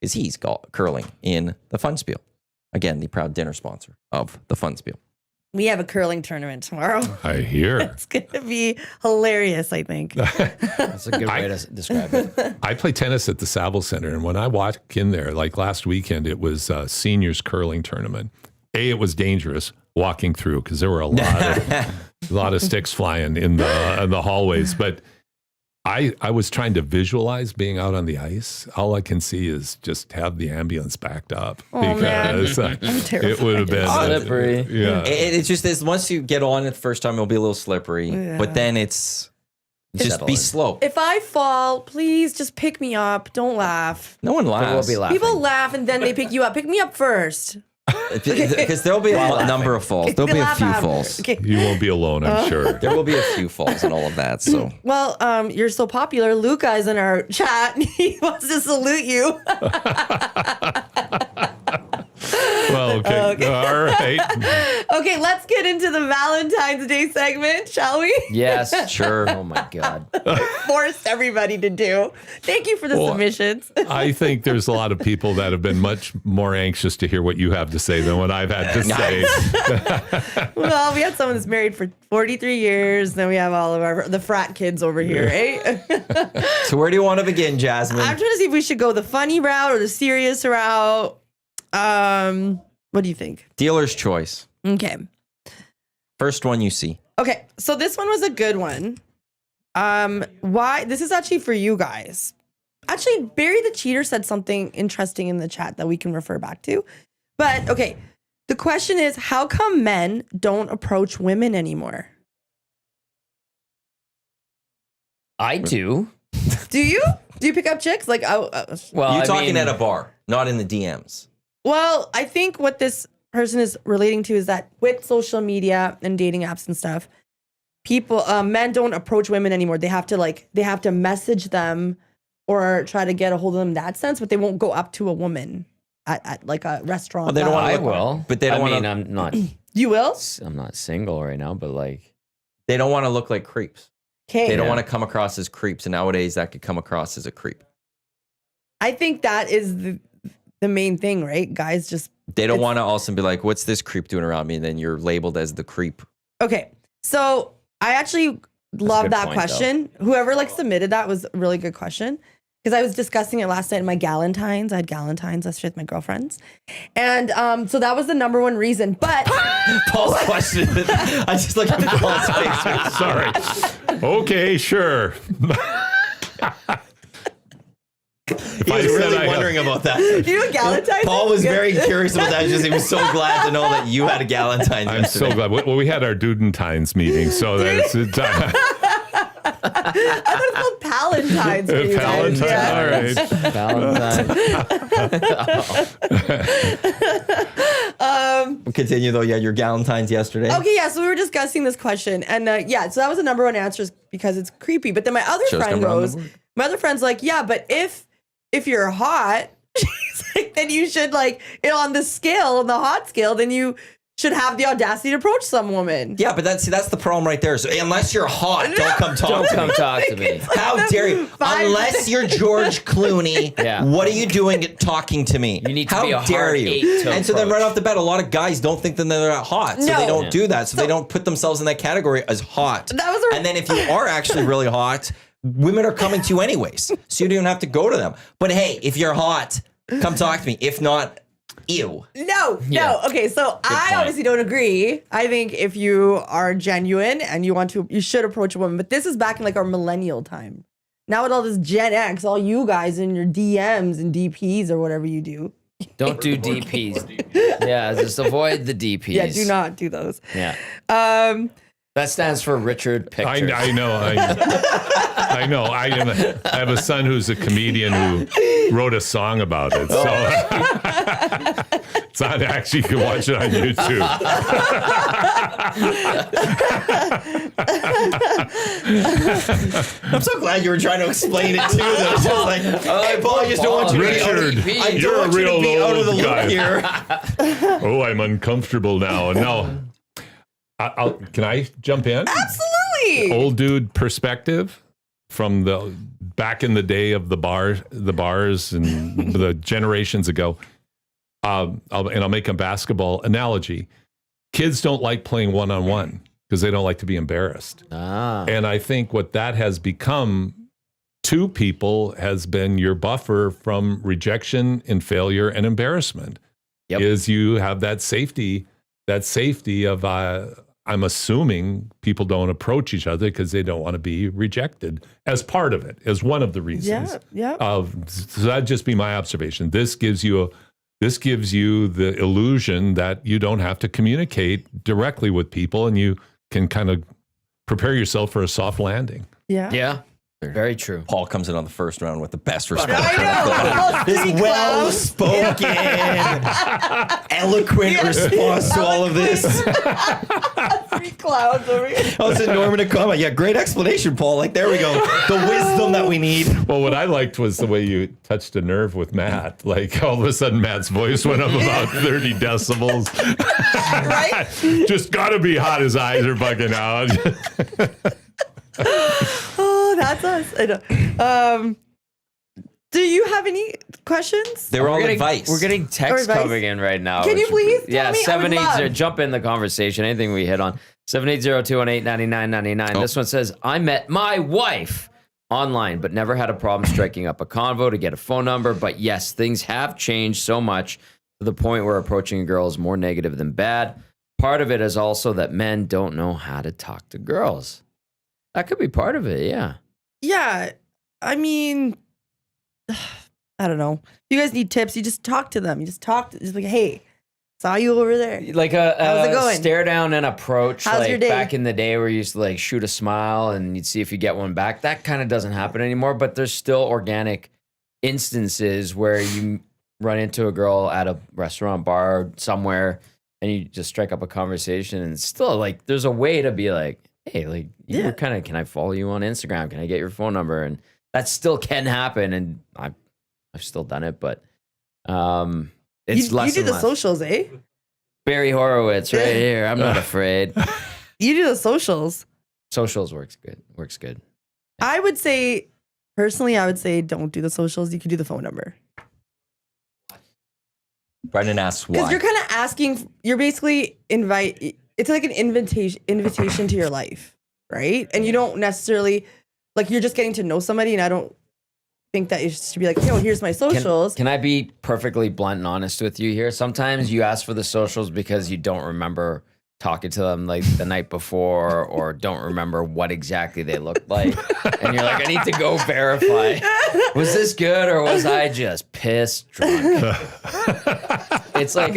because he's curling in the Fun Spiel. Again, the proud dinner sponsor of the Fun Spiel. We have a curling tournament tomorrow. I hear. It's going to be hilarious, I think. That's a good way to describe it. I play tennis at the Saville Center, and when I walk in there, like last weekend, it was a seniors curling tournament. It was dangerous walking through because there were a lot of sticks flying in the hallways. But I was trying to visualize being out on the ice. All I can see is just have the ambulance backed up, because it would have been slippery. It's just this. Once you get on it the first time, it'll be a little slippery, but then it's just be slow. If I fall, please just pick me up. Don't laugh. No one laughs. People laugh and then they pick you up. Pick me up first. Because there'll be a number of falls. There'll be a few falls. Okay. You won't be alone, I'm sure. There will be a few falls and all of that. So, well, you're so popular. Luca is in our chat. He wants to salute you. Well, okay. All right. Okay, let's get into the Valentine's Day segment, shall we? Yes, sure. Oh my God. Forced everybody to do. Thank you for the submissions. I think there's a lot of people that have been much more anxious to hear what you have to say than what I've had to say. Well, we had someone that's married for 43 years. Then we have all of the frat kids over here, right? So where do you want to begin, Jasmine? I'm trying to see if we should go the funny route or the serious route. What do you think? Dealer's choice. Okay. First one you see. Okay, so this one was a good one. Why? This is actually for you guys. Actually, Barry the Cheater said something interesting in the chat that we can refer back to. But okay, the question is, how come men don't approach women anymore? I do. Do you? Do you pick up chicks? Like, well, you're talking at a bar, not in the DMs. Well, I think what this person is relating to is that with social media and dating apps and stuff, men don't approach women anymore. They have to message them or try to get a hold of them in that sense, but they won't go up to a woman at like a restaurant. Well, they don't want I will, but they don't want to. I'm not. You will? I'm not single right now, but like they don't want to look like creeps. Okay. They don't want to come across as creeps. And nowadays that could come across as a creep. I think that is the main thing, right? Guys just... They don't want to also be like, what's this creep doing around me? And then you're labeled as the creep. Okay. So I actually love good that point, question. Whoever like submitted that was a really good question. Because I was discussing it last night in my Galentines. I had Galentines last year with my girlfriends. And so that was the number one reason. But Paul's question. I just looked at Paul's face. Sorry. Okay, sure. He was really wondering about that. you know Galentines? Paul was very curious about that. He was so glad to know that you had a Galentine. I'm so glad. Well, we had our Dudentines meeting, so that's it. I thought it was called Palentines. for you guys. Valentine, all right. Continue though. Yeah, your Galentines yesterday. Okay, yeah. So we were discussing this question, and so that was the number one answer is because it's creepy. But then my other Shows friend number on the goes, board. my other friend's like, yeah, but if you're hot, she's like, then you should like on the scale, on the hot scale, then you should have the audacity to approach some woman. Yeah, but that's the problem right there. So unless you're hot, don't come talk Don't to come me. talk to me. How dare you? Unless you're George Clooney, Yeah. what are you doing talking to me? You need to How be a dare hard you? 8 to And so then approach. right off the bat, a lot of guys don't think that they're that hot. So No. they don't Yeah. do that. So they don't put themselves in that category as hot. That was a- And then if you are actually really hot, women are coming to you anyways. So you don't even have to go to them. But hey, if you're hot, come talk to me. If not, ew. No. Okay, so I point. obviously don't agree. I think if you are genuine and you should approach a woman. But this is back in like our millennial time. Now with all this Gen X, all you guys in your DMs and DPs or whatever you do. Don't do DPs. Yeah, just avoid the DPs. Yeah, do not do those. Yeah. Um, That stands for Richard Pictures. I know. I know. I have a son who's a comedian who wrote a song about it. So it's on. Actually, you can watch it on YouTube. I'm so glad you were trying to explain it too. Though. It's just like, hey, Paul, I just don't want you to Richard, be out of, I you're don't a want you to real be out of the old loop guy. here. Oh, I'm uncomfortable now. No. Can I jump in? absolutely. Old dude perspective from the back in the day of the bars and the generations ago. I'll make a basketball analogy. Kids don't like playing one-on-one because they don't like to be embarrassed. And I think what that has become to people has been your buffer from rejection and failure and embarrassment. Yep. Is you have that safety of I'm assuming people don't approach each other because they don't want to be rejected as part of it, as one of the reasons. Yeah. So that'd just be my observation. This gives you the illusion that you don't have to communicate directly with people and you can kind of prepare yourself for a soft landing. Yeah. Yeah. Very true. Paul comes in on the first round with the best response. I know. This well-spoken, eloquent response to all of this. 3 clouds over here. Oh, it's a Norman a comment. Yeah, great explanation, Paul. Like, there we go. The wisdom that we need. Well, what I liked was the way you touched a nerve with Matt. Like all of a sudden, Matt's voice went up about 30 decibels. Right? Just got to be hot. His eyes are bugging out. Oh, that's us. I know. Do you have any questions? They were all getting, advice. We're getting texts advice. coming in right now. Can you please tell Yeah, me? I would 780. love. Jump in the conversation. Anything we hit on. 780-218-9999. This one says, I met my wife online, but never had a problem striking up a convo to get a phone number. But yes, things have changed so much to the point where approaching a girl is more negative than bad. Part of it is also that men don't know how to talk to girls. That could be part of it, yeah. Yeah. I mean, I don't know. You guys need tips. You just talk to them. You just just like, hey, saw you over there. Like How's it a going? stare down and approach. How's like your day? back in the day where you used to like shoot a smile and you'd see if you get one back. That kind of doesn't happen anymore, but there's still organic instances where you run into a girl at a restaurant, bar, somewhere, and you just strike up a conversation and still like there's a way to be like, hey, like you were kind of, can I follow you on Instagram? Can I get your phone number? And that still can happen. And I've still done it, but it's less You do and the less. socials, eh? Barry Horowitz right here. I'm not afraid. You do the socials. Socials works good. I would say, personally, don't do the socials. You could do the phone number. Brendan asks why. Because you're kind of asking, you're basically it's like an invitation to your life, right? And you don't necessarily, like, you're just getting to know somebody, and I don't think that you should be like, yo, here's my socials. Can I be perfectly blunt and honest with you here? Sometimes you ask for the socials because you don't remember talking to them like the night before, or don't remember what exactly they looked like. And you're like, I need to go verify. Was this good, or was I just pissed drunk? It's like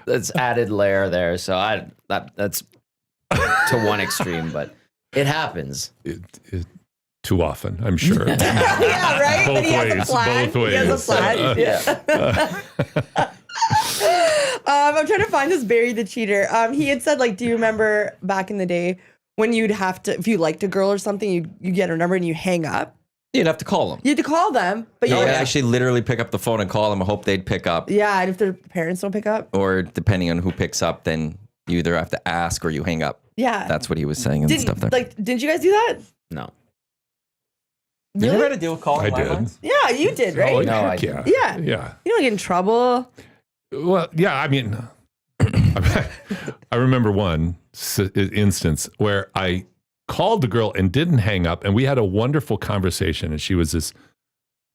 it's added layer there. So that's to one extreme, but it happens. Too often, I'm sure. Yeah, right? Both But he has a ways, plan. both He has a ways. plan. I'm trying to find this Barry the Cheater. He had said, like, do you remember back in the day when you'd have to, if you liked a girl or something, you get her number and you hang up? You'd have to call them. You had to call them, but You you would actually literally pick up the phone and call them. I hope they'd pick up. yeah, and if their parents don't pick up, Or depending on who picks up, then you either have to ask or you hang up. yeah, That's what he was saying and didn't stuff there. didn't you guys do that? No. You Really? never had to deal with calling I did. landlines? Yeah, you did, right? Oh, No, I heck yeah. Yeah. Yeah. You don't get in trouble. Well, yeah, I mean, I remember one instance where I called the girl and didn't hang up, and we had a wonderful conversation, and she was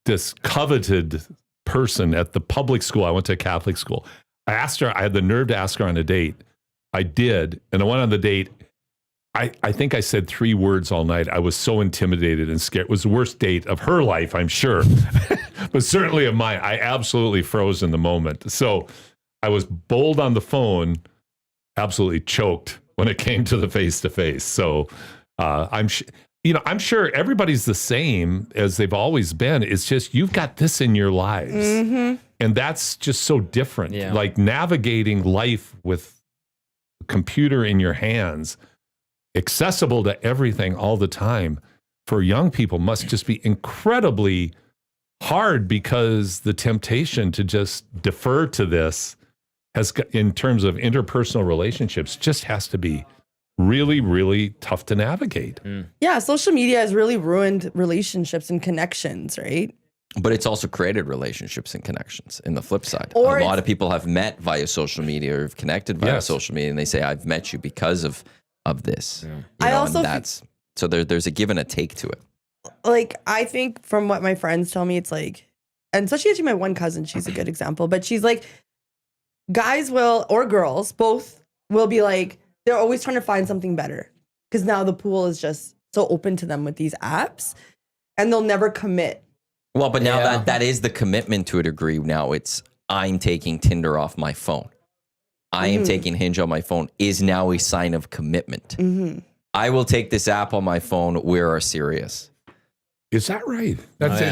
this coveted person at the public school. I went to a Catholic school. I asked her, I had the nerve to ask her on a date. I did, and I went on the date. I think I said 3 words all night. I was so intimidated and scared. It was the worst date of her life, I'm sure, but certainly of mine. I absolutely froze in the moment. So I was bold on the phone, absolutely choked when it came to the face-to-face. So I'm sure everybody's the same as they've always been. It's just you've got this in your lives, and that's just so different. Yeah. Like navigating life with a computer in your hands, accessible to everything all the time, for young people must just be incredibly hard, because the temptation to just defer to this in terms of interpersonal relationships, just has to be really, really tough to navigate. Yeah, social media has really ruined relationships and connections, right? But it's also created relationships and connections in the flip side. Or a lot of people have met via social media or have connected via Yes. social media, and they say, I've met you because of this. Yeah. You I know, also and that's so there's a give and a take to it. Like, I think from what my friends tell me, it's like, and especially actually my one cousin, she's a good example, but she's like, guys will, or girls, both will be like, they're always trying to find something better, because now the pool is just so open to them with these apps, and they'll never commit. Well, but now Yeah. that is the commitment to a degree. Now it's, I'm taking Tinder off my phone. I am taking Hinge on my phone is now a sign of commitment. I will take this app on my phone. We are serious. Is that right? That's Oh,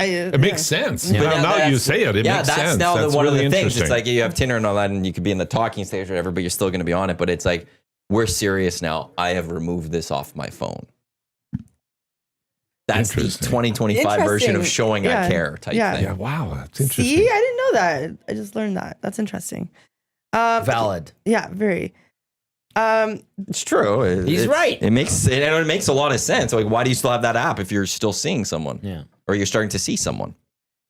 yeah. it makes sense. But Now that's- you say it, it makes that's sense. now That's one really of the things. It's interesting. like you have Tinder and all that, and you could be in the talking stage or whatever, but you're still going to be on it. But it's like, we're serious now. I have removed this off my phone. That's the Interesting. 2025 version of Interesting. showing I Yeah. care type Yeah. thing. Yeah, wow, that's interesting. See, I didn't know that. I just learned that. That's interesting. Valid. Yeah, very. It's true. He's right. It makes a lot of sense. Like, why do you still have that app if you're still seeing someone? Yeah. Or you're starting to see someone?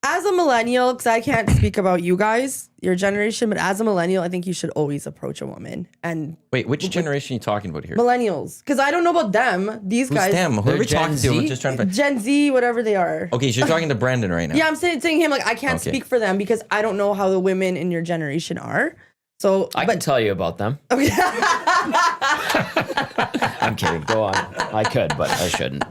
As a millennial, because I can't speak about you guys, your generation, but as a millennial, I think you should always approach a woman. And Wait, which generation are you talking about here? millennials, because I don't know about them. These Who's guys, them? Who are They're we talking Gen to? We're Z? just trying to find... Gen Z, whatever they are. Okay, so you're talking to Brendan right now. Yeah, I'm saying him, like, I can't Okay. speak for them because I don't know how the women in your generation are. So, I can tell you about them. okay. I'm kidding. Go on. I could, but I shouldn't.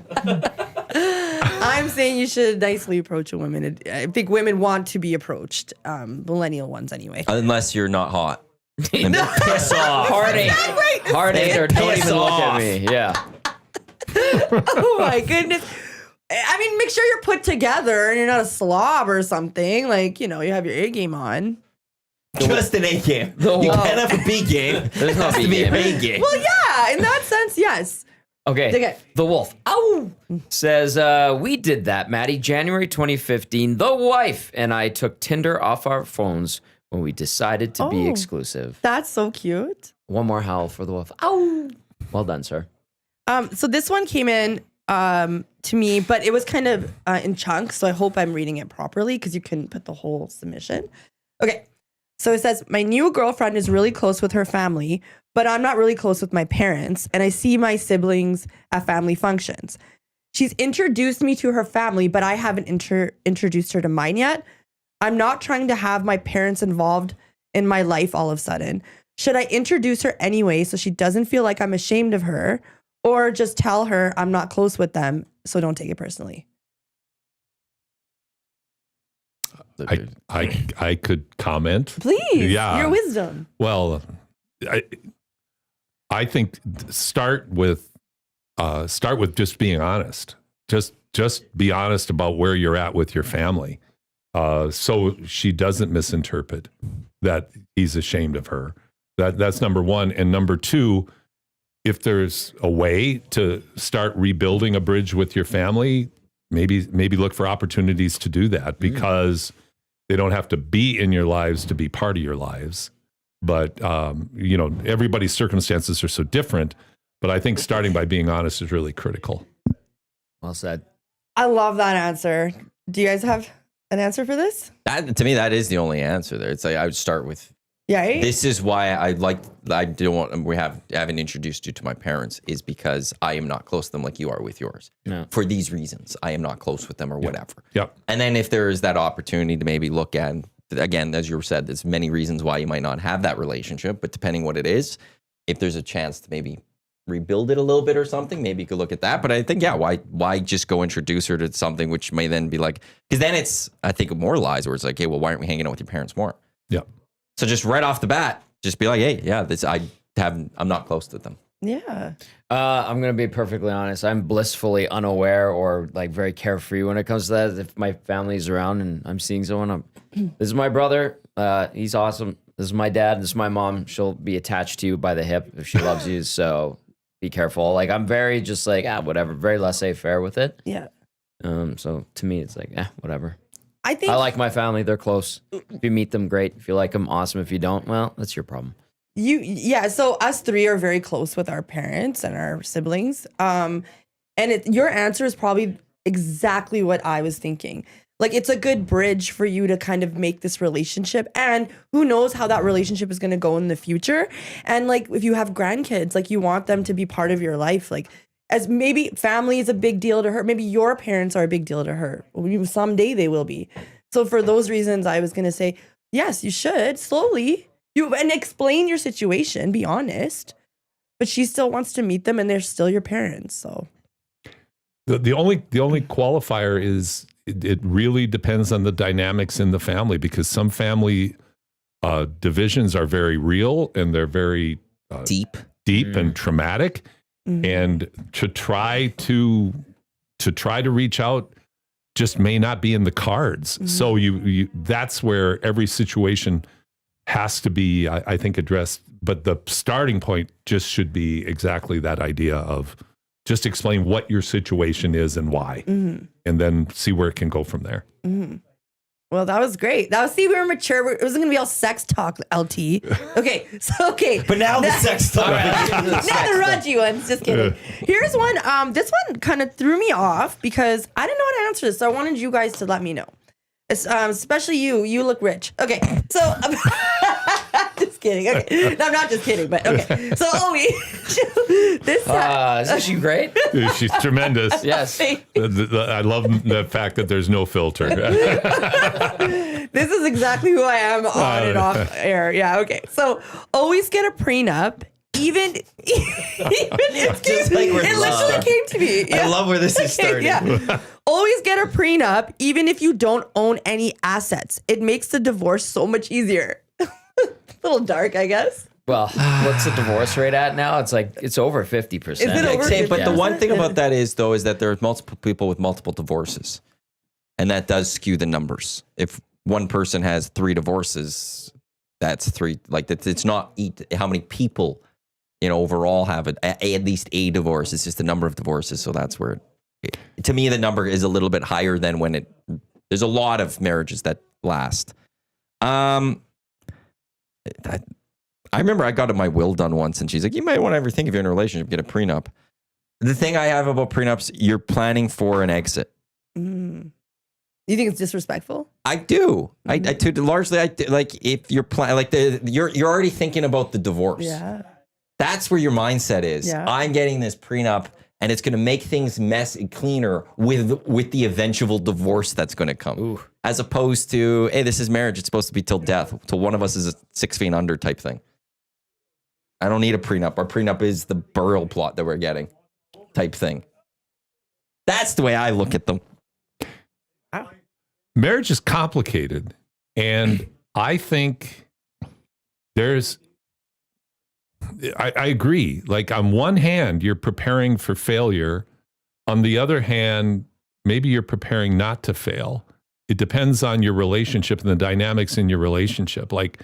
I'm saying you should nicely approach a woman. I think women want to be approached, millennial ones anyway. Unless you're not hot. Piss off. Heartache. Heartache or don't Piss even look off. at me. Yeah. Oh my goodness. I mean, make sure you're put together and you're not a slob or something. Like, you know, you have your A game on. Just an A game. You can't have a B game. There's no It has B to be an game. A game. Well, yeah, in that sense, yes. Okay. The Wolf. Ow! Says, we did that, Matty. January 2015. The wife and I took Tinder off our phones when we decided to be Oh. exclusive. That's so cute. One more howl for the Wolf. Ow! Well done, sir. So this one came in to me, but it was kind of in chunks. So I hope I'm reading it properly because you couldn't put the whole submission. Okay. So it says, my new girlfriend is really close with her family, but I'm not really close with my parents. And I see my siblings at family functions. She's introduced me to her family, but I haven't introduced her to mine yet. I'm not trying to have my parents involved in my life all of a sudden. Should I introduce her anyway so she doesn't feel like I'm ashamed of her, or just tell her I'm not close with them, so don't take it personally? I could comment. Please, Yeah. your wisdom. Well, I think start with just being honest. Just be honest about where you're at with your family, so she doesn't misinterpret that he's ashamed of her. That's number one. And number two, if there's a way to start rebuilding a bridge with your family, maybe look for opportunities to do that, because they don't have to be in your lives to be part of your lives. But, everybody's circumstances are so different. But I think starting by being honest is really critical. Well said. I love that answer. Do you guys have an answer for this? To me, that is the only answer there. It's like I would start with, Yeah. Right? this is why haven't introduced you to my parents, is because I am not close to them like you are with yours. No. For these reasons, I am not close with them or whatever. Yep. And then if there is that opportunity to maybe look at, again, as you said, there's many reasons why you might not have that relationship, but depending what it is, if there's a chance to maybe rebuild it a little bit or something, maybe you could look at that. But I think, why just go introduce her to something which may then be like, because then it's, I think, more lies where it's like, hey, well, why aren't we hanging out with your parents more? Yeah. So just right off the bat, just be like, hey, yeah, I'm not close to them. Yeah. I'm going to be perfectly honest. I'm blissfully unaware or like very carefree when it comes to that. If my family's around and I'm seeing someone, this is my brother. He's awesome. This is my dad. This is my mom. She'll be attached to you by the hip if she loves you. So be careful. Like, I'm very just like, whatever, very laissez-faire with it. Yeah. So to me, it's like, whatever. I think I like my family. They're close. If you meet them, great. If you like them, awesome. If you don't, well, that's your problem. So us three are very close with our parents and our siblings. And your answer is probably exactly what I was thinking. Like, it's a good bridge for you to kind of make this relationship, and who knows how that relationship is going to go in the future. And like, if you have grandkids, like, you want them to be part of your life. Like, as maybe family is a big deal to her. Maybe your parents are a big deal to her. Someday they will be. So for those reasons, I was going to say, yes, you should slowly and explain your situation, be honest, but she still wants to meet them and they're still your parents. So The only qualifier is it really depends on the dynamics in the family, because some family divisions are very real and they're very Deep and traumatic. And to try to reach out just may not be in the cards. So you that's where every situation has to be, I think, addressed. But the starting point just should be exactly that idea of just explain what your situation is and why, and then see where it can go from there. Well, that was great. We were mature. It wasn't going to be all sex talk, LT. Okay. But now the sex talk. Now the raunchy ones. Just kidding. Here's one. This one kind of threw me off because I didn't know how to answer this. So I wanted you guys to let me know. Especially you. You look rich. Okay. So, just kidding. Okay. No, I'm not just kidding, but okay. So, Isn't she great? She's tremendous. Yes. I love the fact that there's no filter. This is exactly who I am on and off air. Yeah, okay. So always get a prenup, even it literally came to me. Yeah. I love where this is starting. Yeah. Always get a prenup, even if you don't own any assets. It makes the divorce so much easier. A little dark, I guess. Well, what's the divorce rate at now? It's like, it's over 50%. Is it over 50%? But the one thing about that is that there are multiple people with multiple divorces. And that does skew the numbers. If one person has 3 divorces, that's 3. Like, it's not how many people, overall have at least a divorce. It's just the number of divorces. So that's where, to me, the number is a little bit higher than when there's a lot of marriages that last. I remember I got my will done once, and she's like, you might want to ever think if you're in a relationship, get a prenup. The thing I have about prenups, you're planning for an exit. Mm. You think it's disrespectful? I do. I largely like if you're you're already thinking about the divorce. Yeah. That's where your mindset is. Yeah. I'm getting this prenup, and it's going to make things cleaner with the eventual divorce that's going to come. Ooh. As opposed to, hey, this is marriage. It's supposed to be till death, till one of us is 6 feet under type thing. I don't need a prenup. Our prenup is the burial plot that we're getting type thing. That's the way I look at them. Marriage is complicated, and I think I agree. Like, on one hand, you're preparing for failure. On the other hand, maybe you're preparing not to fail. It depends on your relationship and the dynamics in your relationship. Like,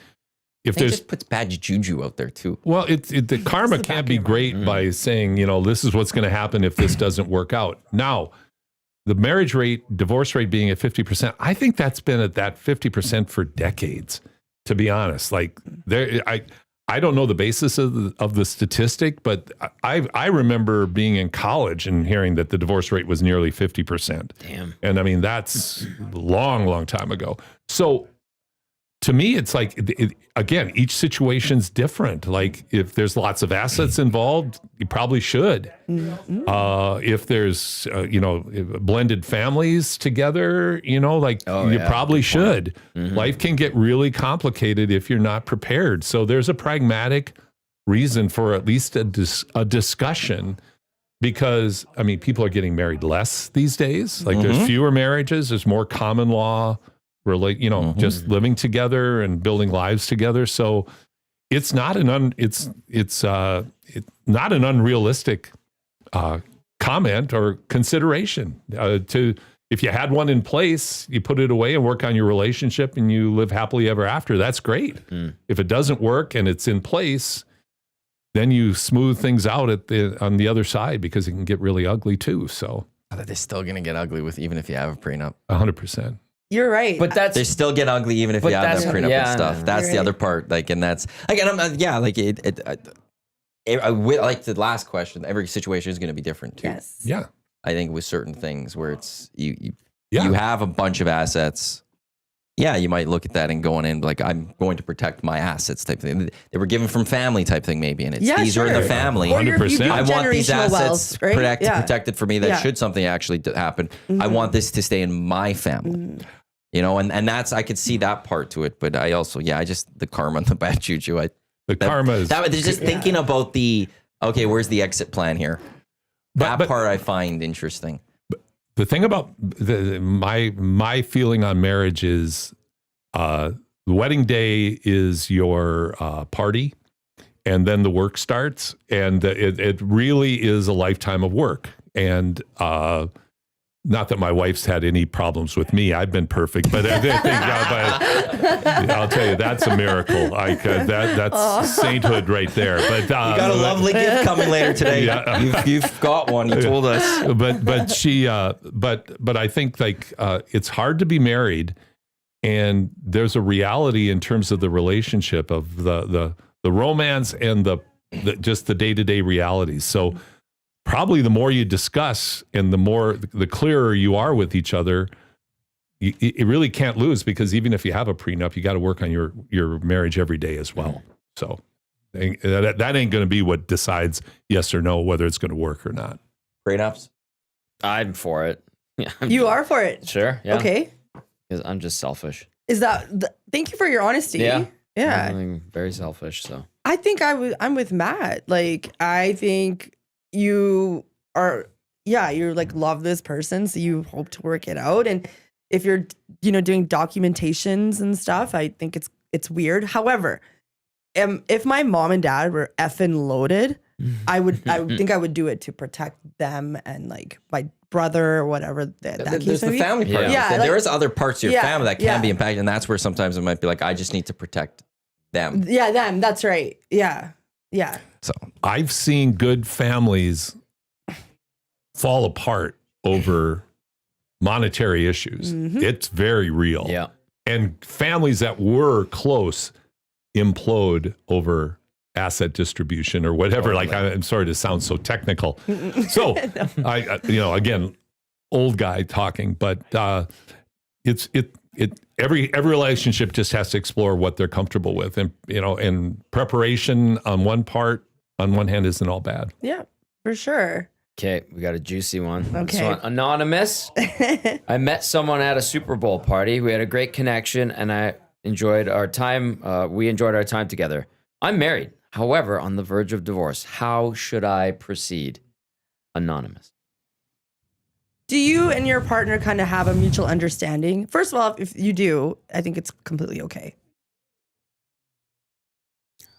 if It there's just puts bad juju out there too. well, the karma can't be great by saying, this is what's going to happen if this doesn't work out. Now, the divorce rate being at 50%, I think that's been at that 50% for decades, to be honest. Like, I don't know the basis of the statistic, but I remember being in college and hearing that the divorce rate was nearly 50%. Damn. And I mean, that's a long, long time ago. So to me, it's like, again, each situation's different. Like, if there's lots of assets involved, you probably should. If there's, blended families together, you probably should. Life can get really complicated if you're not prepared. So there's a pragmatic reason for at least a discussion, because, I mean, people are getting married less these days. Like, there's fewer marriages, there's more common law, just living together and building lives together. So it's not an unrealistic comment or consideration. If you had one in place, you put it away and work on your relationship and you live happily ever after. That's great. If it doesn't work and it's in place, then you smooth things out on the other side, because it can get really ugly too. So They're still going to get ugly even if you have a prenup. 100%. You're right. But They still get ugly even if you have that prenup and stuff. That's the other part. Like, and that's again, like the last question. Every situation is going to be different too. yes. Yeah. I think with certain things where it's you have a bunch of assets. Yeah, you might look at that and going in like, I'm going to protect my assets type thing. They were given from family type thing maybe, and these are in the family. Or you do 100%. I want these generational assets wealth, right? protected for me. That Yeah. should something actually happen, I want this to stay in my family. And that's, I could see that part to it, but I also, the karma and the bad juju. Karma is Just thinking about where's the exit plan here? That part I find interesting. the thing about my feeling on marriage is the wedding day is your party, and then the work starts, and it really is a lifetime of work. And not that my wife's had any problems with me. I've been perfect, but I'll tell you, that's a miracle. That's sainthood right there. But You got a lovely gift coming later today. Yeah. You've got one. You told us. But I think it's hard to be married, and there's a reality in terms of the relationship of the romance and the just the day-to-day realities. So probably the more you discuss and the clearer you are with each other, it really can't lose, because even if you have a prenup, you got to work on your marriage every day as well. So that ain't going to be what decides yes or no, whether it's going to work or not. Prenups? I'm for it. Yeah, You are for it. Sure. Yeah. Okay. Because I'm just selfish. Is that? Thank you for your honesty. Yeah. Yeah. I'm very selfish. So I think I'm with Matt. Like, I think you are, you're like, love this person, so you hope to work it out. And if you're, doing documentations and stuff, I think it's weird. However, if my mom and dad were effing loaded, I would think I would do it to protect them and like my brother or whatever that There's case may the be. family part. Yeah. There is other parts of your family that can be yeah. impacted, and that's where sometimes it might be like, I just need to protect them. Yeah, them. That's right. Yeah. Yeah. So I've seen good families fall apart over monetary issues. It's very real. yeah. And families that were close implode over asset distribution or whatever. Like, I'm sorry to sound so technical. So I again, old guy talking, but every relationship just has to explore what they're comfortable with, and preparation on one hand isn't all bad. Yeah, for sure. Okay, we got a juicy one. Okay. This one, anonymous. I met someone at a Super Bowl party. We had a great connection, and I enjoyed our time. We enjoyed our time together. I'm married, however, on the verge of divorce. How should I proceed? Anonymous. Do you and your partner kind of have a mutual understanding? First of all, if you do, I think it's completely okay.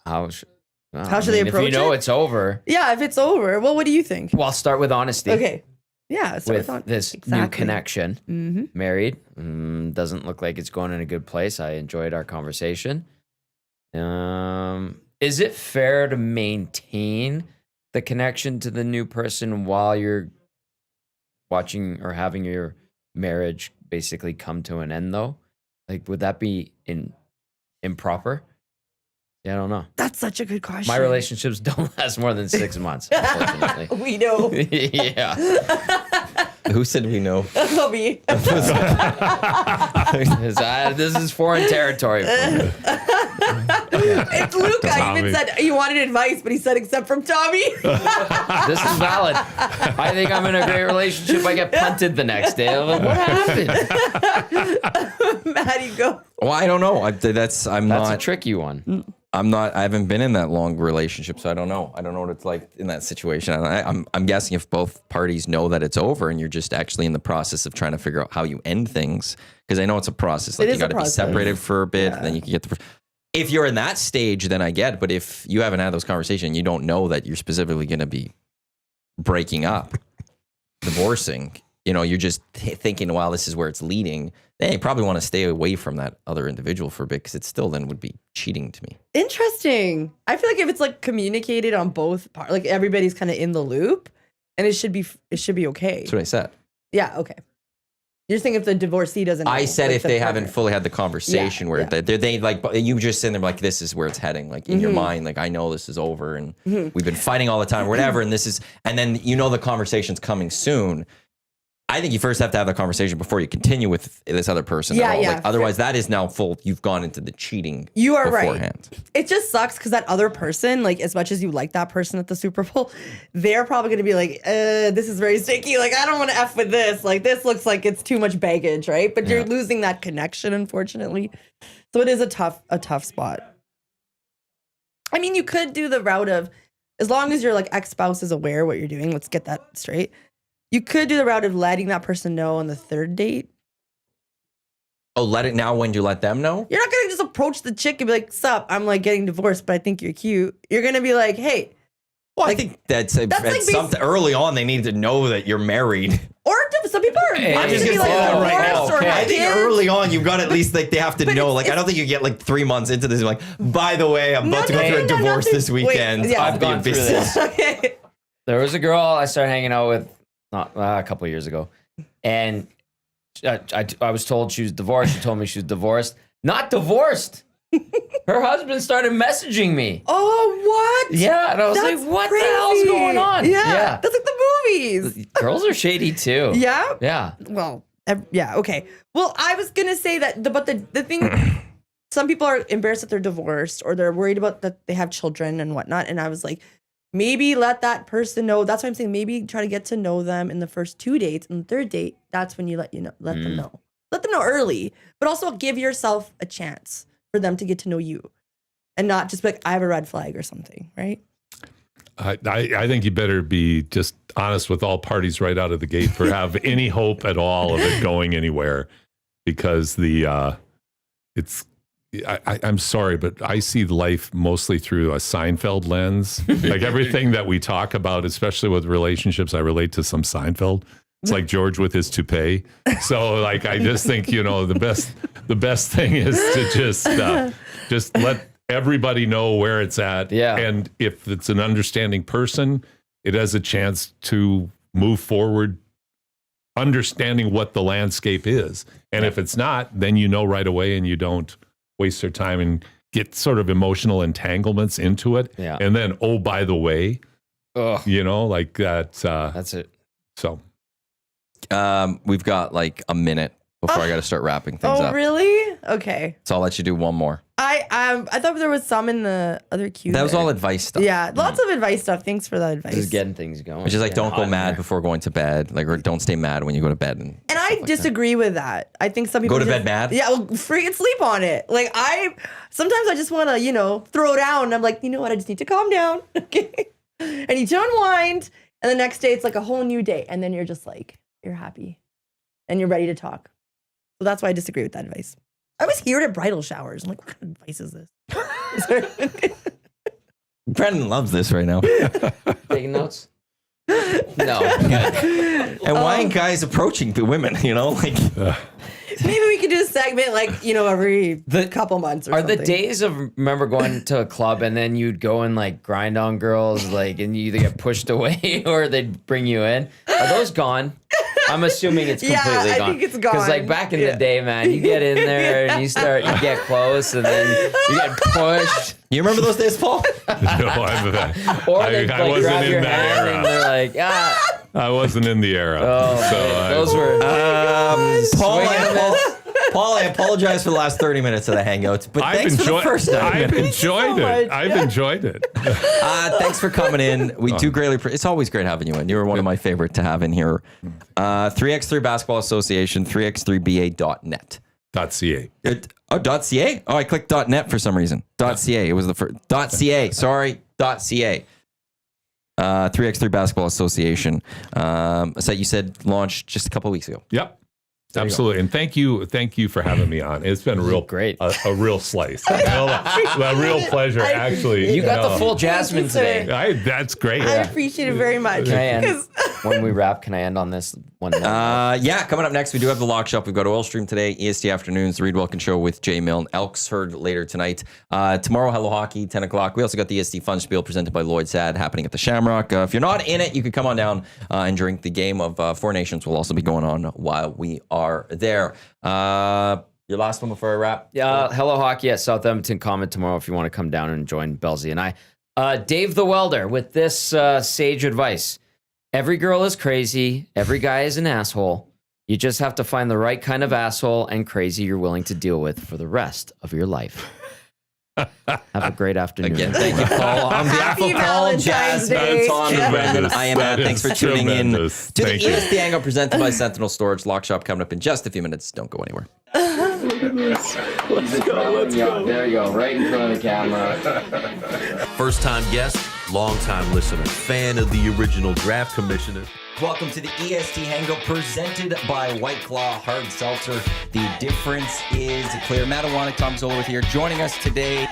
How should they approach If you know it? it's over. Yeah, if it's over, well, what do you think? Well, I'll start with honesty. Okay. Yeah, start With this new exactly. connection. Mm-hmm. Married. Doesn't look like it's going in a good place. I enjoyed our conversation. Is it fair to maintain the connection to the new person while you're watching or having your marriage basically come to an end, though? Like, would that be improper? Yeah, I don't know. That's such a good question. My relationships don't last more than 6 months, unfortunately. We know. Yeah. Who said we know? Me. This is foreign territory for me. It's Luca. He Tommy. even said he wanted advice, but he said except from Tommy. This is valid. I think I'm in a great relationship. I get punted the next day. I'm like, what happened? Matty, go. Well, I don't know. That's not a tricky one. I haven't been in that long relationship, so I don't know. I don't know what it's like in that situation. I'm guessing if both parties know that it's over and you're just actually in the process of trying to figure out how you end things, because I know it's a process. Like, It you is got a to be process. separated for a bit, Yeah. then you can get the. If you're in that stage, then I get it. But if you haven't had those conversations, you don't know that you're specifically going to be breaking up, divorcing. You're just thinking, wow, this is where it's leading. Then you probably want to stay away from that other individual for a bit, because it still then would be cheating to me. Interesting. I feel like if it's like communicated on both parts, like everybody's kind of in the loop, and it should be okay. That's what I said. Yeah. Okay. You're saying if the divorcee doesn't know, I said like if the they partner. haven't fully had the conversation Yeah, where yeah. they like, you just sitting there like, this is where it's heading. Like in your mind, like, I know this is over and we've been fighting all the time or whatever. And then the conversation's coming soon. I think you first have to have the conversation before you continue with this other person. Yeah, at all. yeah. Like, otherwise, that is now full. You've gone into the cheating. You are beforehand. right. It just sucks because that other person, like, as much as you like that person at the Super Bowl, they're probably going to be like, this is very sticky. Like, I don't want to F with this. Like, this looks like it's too much baggage, right? But you're losing that connection, unfortunately. So it is a tough spot. I mean, you could do the route of, as long as your like ex-spouse is aware what you're doing, let's get that straight. You could do the route of letting that person know on the third date. Oh, when you let them know? You're not going to just approach the chick and be like, sup, I'm like getting divorced, but I think you're cute. You're going to be like, hey. Well, like, I think that's like something early on. They need to know that you're married. Or some people are I'm advised just to be gonna like say that divorced right now, or okay? have I think kids. early on you've got at least like they have to But know. it's- Like, I don't think you get like 3 months into this. You're like, by the way, I'm about to go through a divorce nothing- this weekend. Wait, yeah. I'll I've be gone a through business. this. Okay. There was a girl I started hanging out with a couple of years ago, and I was told she was divorced. She told me she was divorced. Not divorced. Her husband started messaging me. Oh, what? Yeah, and I was That's like, what crazy. the hell's going on? Yeah. That's like the movies. Girls are shady too. Yeah. Yeah. Well, yeah. Okay. Well, I was going to say that, but the thing, some people are embarrassed that they're divorced or they're worried about that they have children and whatnot. And I was like, maybe let that person know. That's why I'm saying maybe try to get to know them in the first 2 dates. And the third date, that's when you let them know. Let them know early, but also give yourself a chance for them to get to know you and not just be like, I have a red flag or something, right? I think you better be just honest with all parties right out of the gate for have any hope at all of it going anywhere, because I'm sorry, but I see life mostly through a Seinfeld lens. Like everything that we talk about, especially with relationships, I relate to some Seinfeld. It's like George with his toupee. So like, I just think, the best thing is to just let everybody know where it's at. Yeah. And if it's an understanding person, it has a chance to move forward, understanding what the landscape is. And if it's not, then right away and you don't waste their time and get sort of emotional entanglements into it. Yeah. And then, oh, by the way, Ugh, like that. that's it. So We've got like a minute before I got to start wrapping things Oh, up. really? Okay. So I'll let you do one more. I thought there was some in the other queue. That was there. all advice stuff. Yeah, lots of advice stuff. Thanks for that advice. Just getting things going. Which is like, don't go Hot mad in there. before going to bed. Like, or don't stay mad when you go to bed. And I disagree with that. I think some people Go to just- bed mad? Yeah, well, freaking sleep on it. Like sometimes I just want to, throw down. And I'm like, you know what? I just need to calm down. Okay. I need to unwind. And the next day it's like a whole new day. And then you're just like, you're happy and you're ready to talk. So that's why I disagree with that advice. I was here at bridal showers. I'm like, what kind of advice is this? Brendan loves this right now. Taking notes? No. And why aren't guys approaching the women, Like, Maybe we could do a segment like, every couple months or Are something. the days of remember going to a club and then you'd go and like grind on girls and you either get pushed away or they'd bring you in? Are those gone? I'm assuming it's Yeah, completely I gone. think it's gone. Because like back in the day, man, you get in there and you get close and then you get pushed. you remember those days, Paul? no, Or they I like wasn't grab your in that hand and era. they're like, ah. I wasn't in the era. Oh, so man, those were Paul, I apologize for the last 30 minutes of the Hangouts, but thanks for the first 9 I've minutes. enjoyed so it. much. I've enjoyed it. Thanks for coming in. We do greatly. It's always great having you in. You were one of my favorite to have in here. 3x3 Basketball Association, 3x3ba.net. .ca. .ca? Oh, I clicked .net for some reason. .ca. It was the first. .ca. Sorry. .ca. 3x3 Basketball Association. A site you said launched just a couple of weeks ago. Yep. Absolutely. And thank you for having me on. It's been great. A real slice. A real pleasure, actually. You got the full Jasmine Thank you, today. sir. That's great. I appreciate it very much. Can I end, 'Cause- when we wrap, can I end on this one? Yeah, coming up next, we do have the Lock Shop. We've got Oil Stream today, EST Afternoons, the Reed Wilkins Show with Jay Milne, Elksford later tonight. Tomorrow, Hello Hockey, 10 o'clock. We also got the EST Fun Spiel presented by Lloyd Sad happening at the Shamrock. If you're not in it, you could come on down and drink. The game of Four Nations will also be going on while we are there. Your last one before I wrap? Hello Hockey at South Edmonton. Comment tomorrow if you want to come down and join Belzy and I. Dave the Welder with this sage advice. Every girl is crazy. Every guy is an asshole. You just have to find the right kind of asshole and crazy you're willing to deal with for the rest of your life. Have a great afternoon. Again, thank you, Paul. On behalf of Happy Paul, Valentine's Jasmine, Day. Tom, and Brendan, I am That Matt. Thanks for is tuning in to tremendous. the Thank you. EST Hangout presented by Sentinel Storage. Lock Shop coming up in just a few minutes. Don't go anywhere. Let's go. There you go, right in front of the camera. First-time guest, long-time listener, fan of the original draft commissioner. Welcome to the EST Hangout presented by White Claw Hard Seltzer. The difference is clear. Matt Iwanek, Tom Zola with here. Joining us today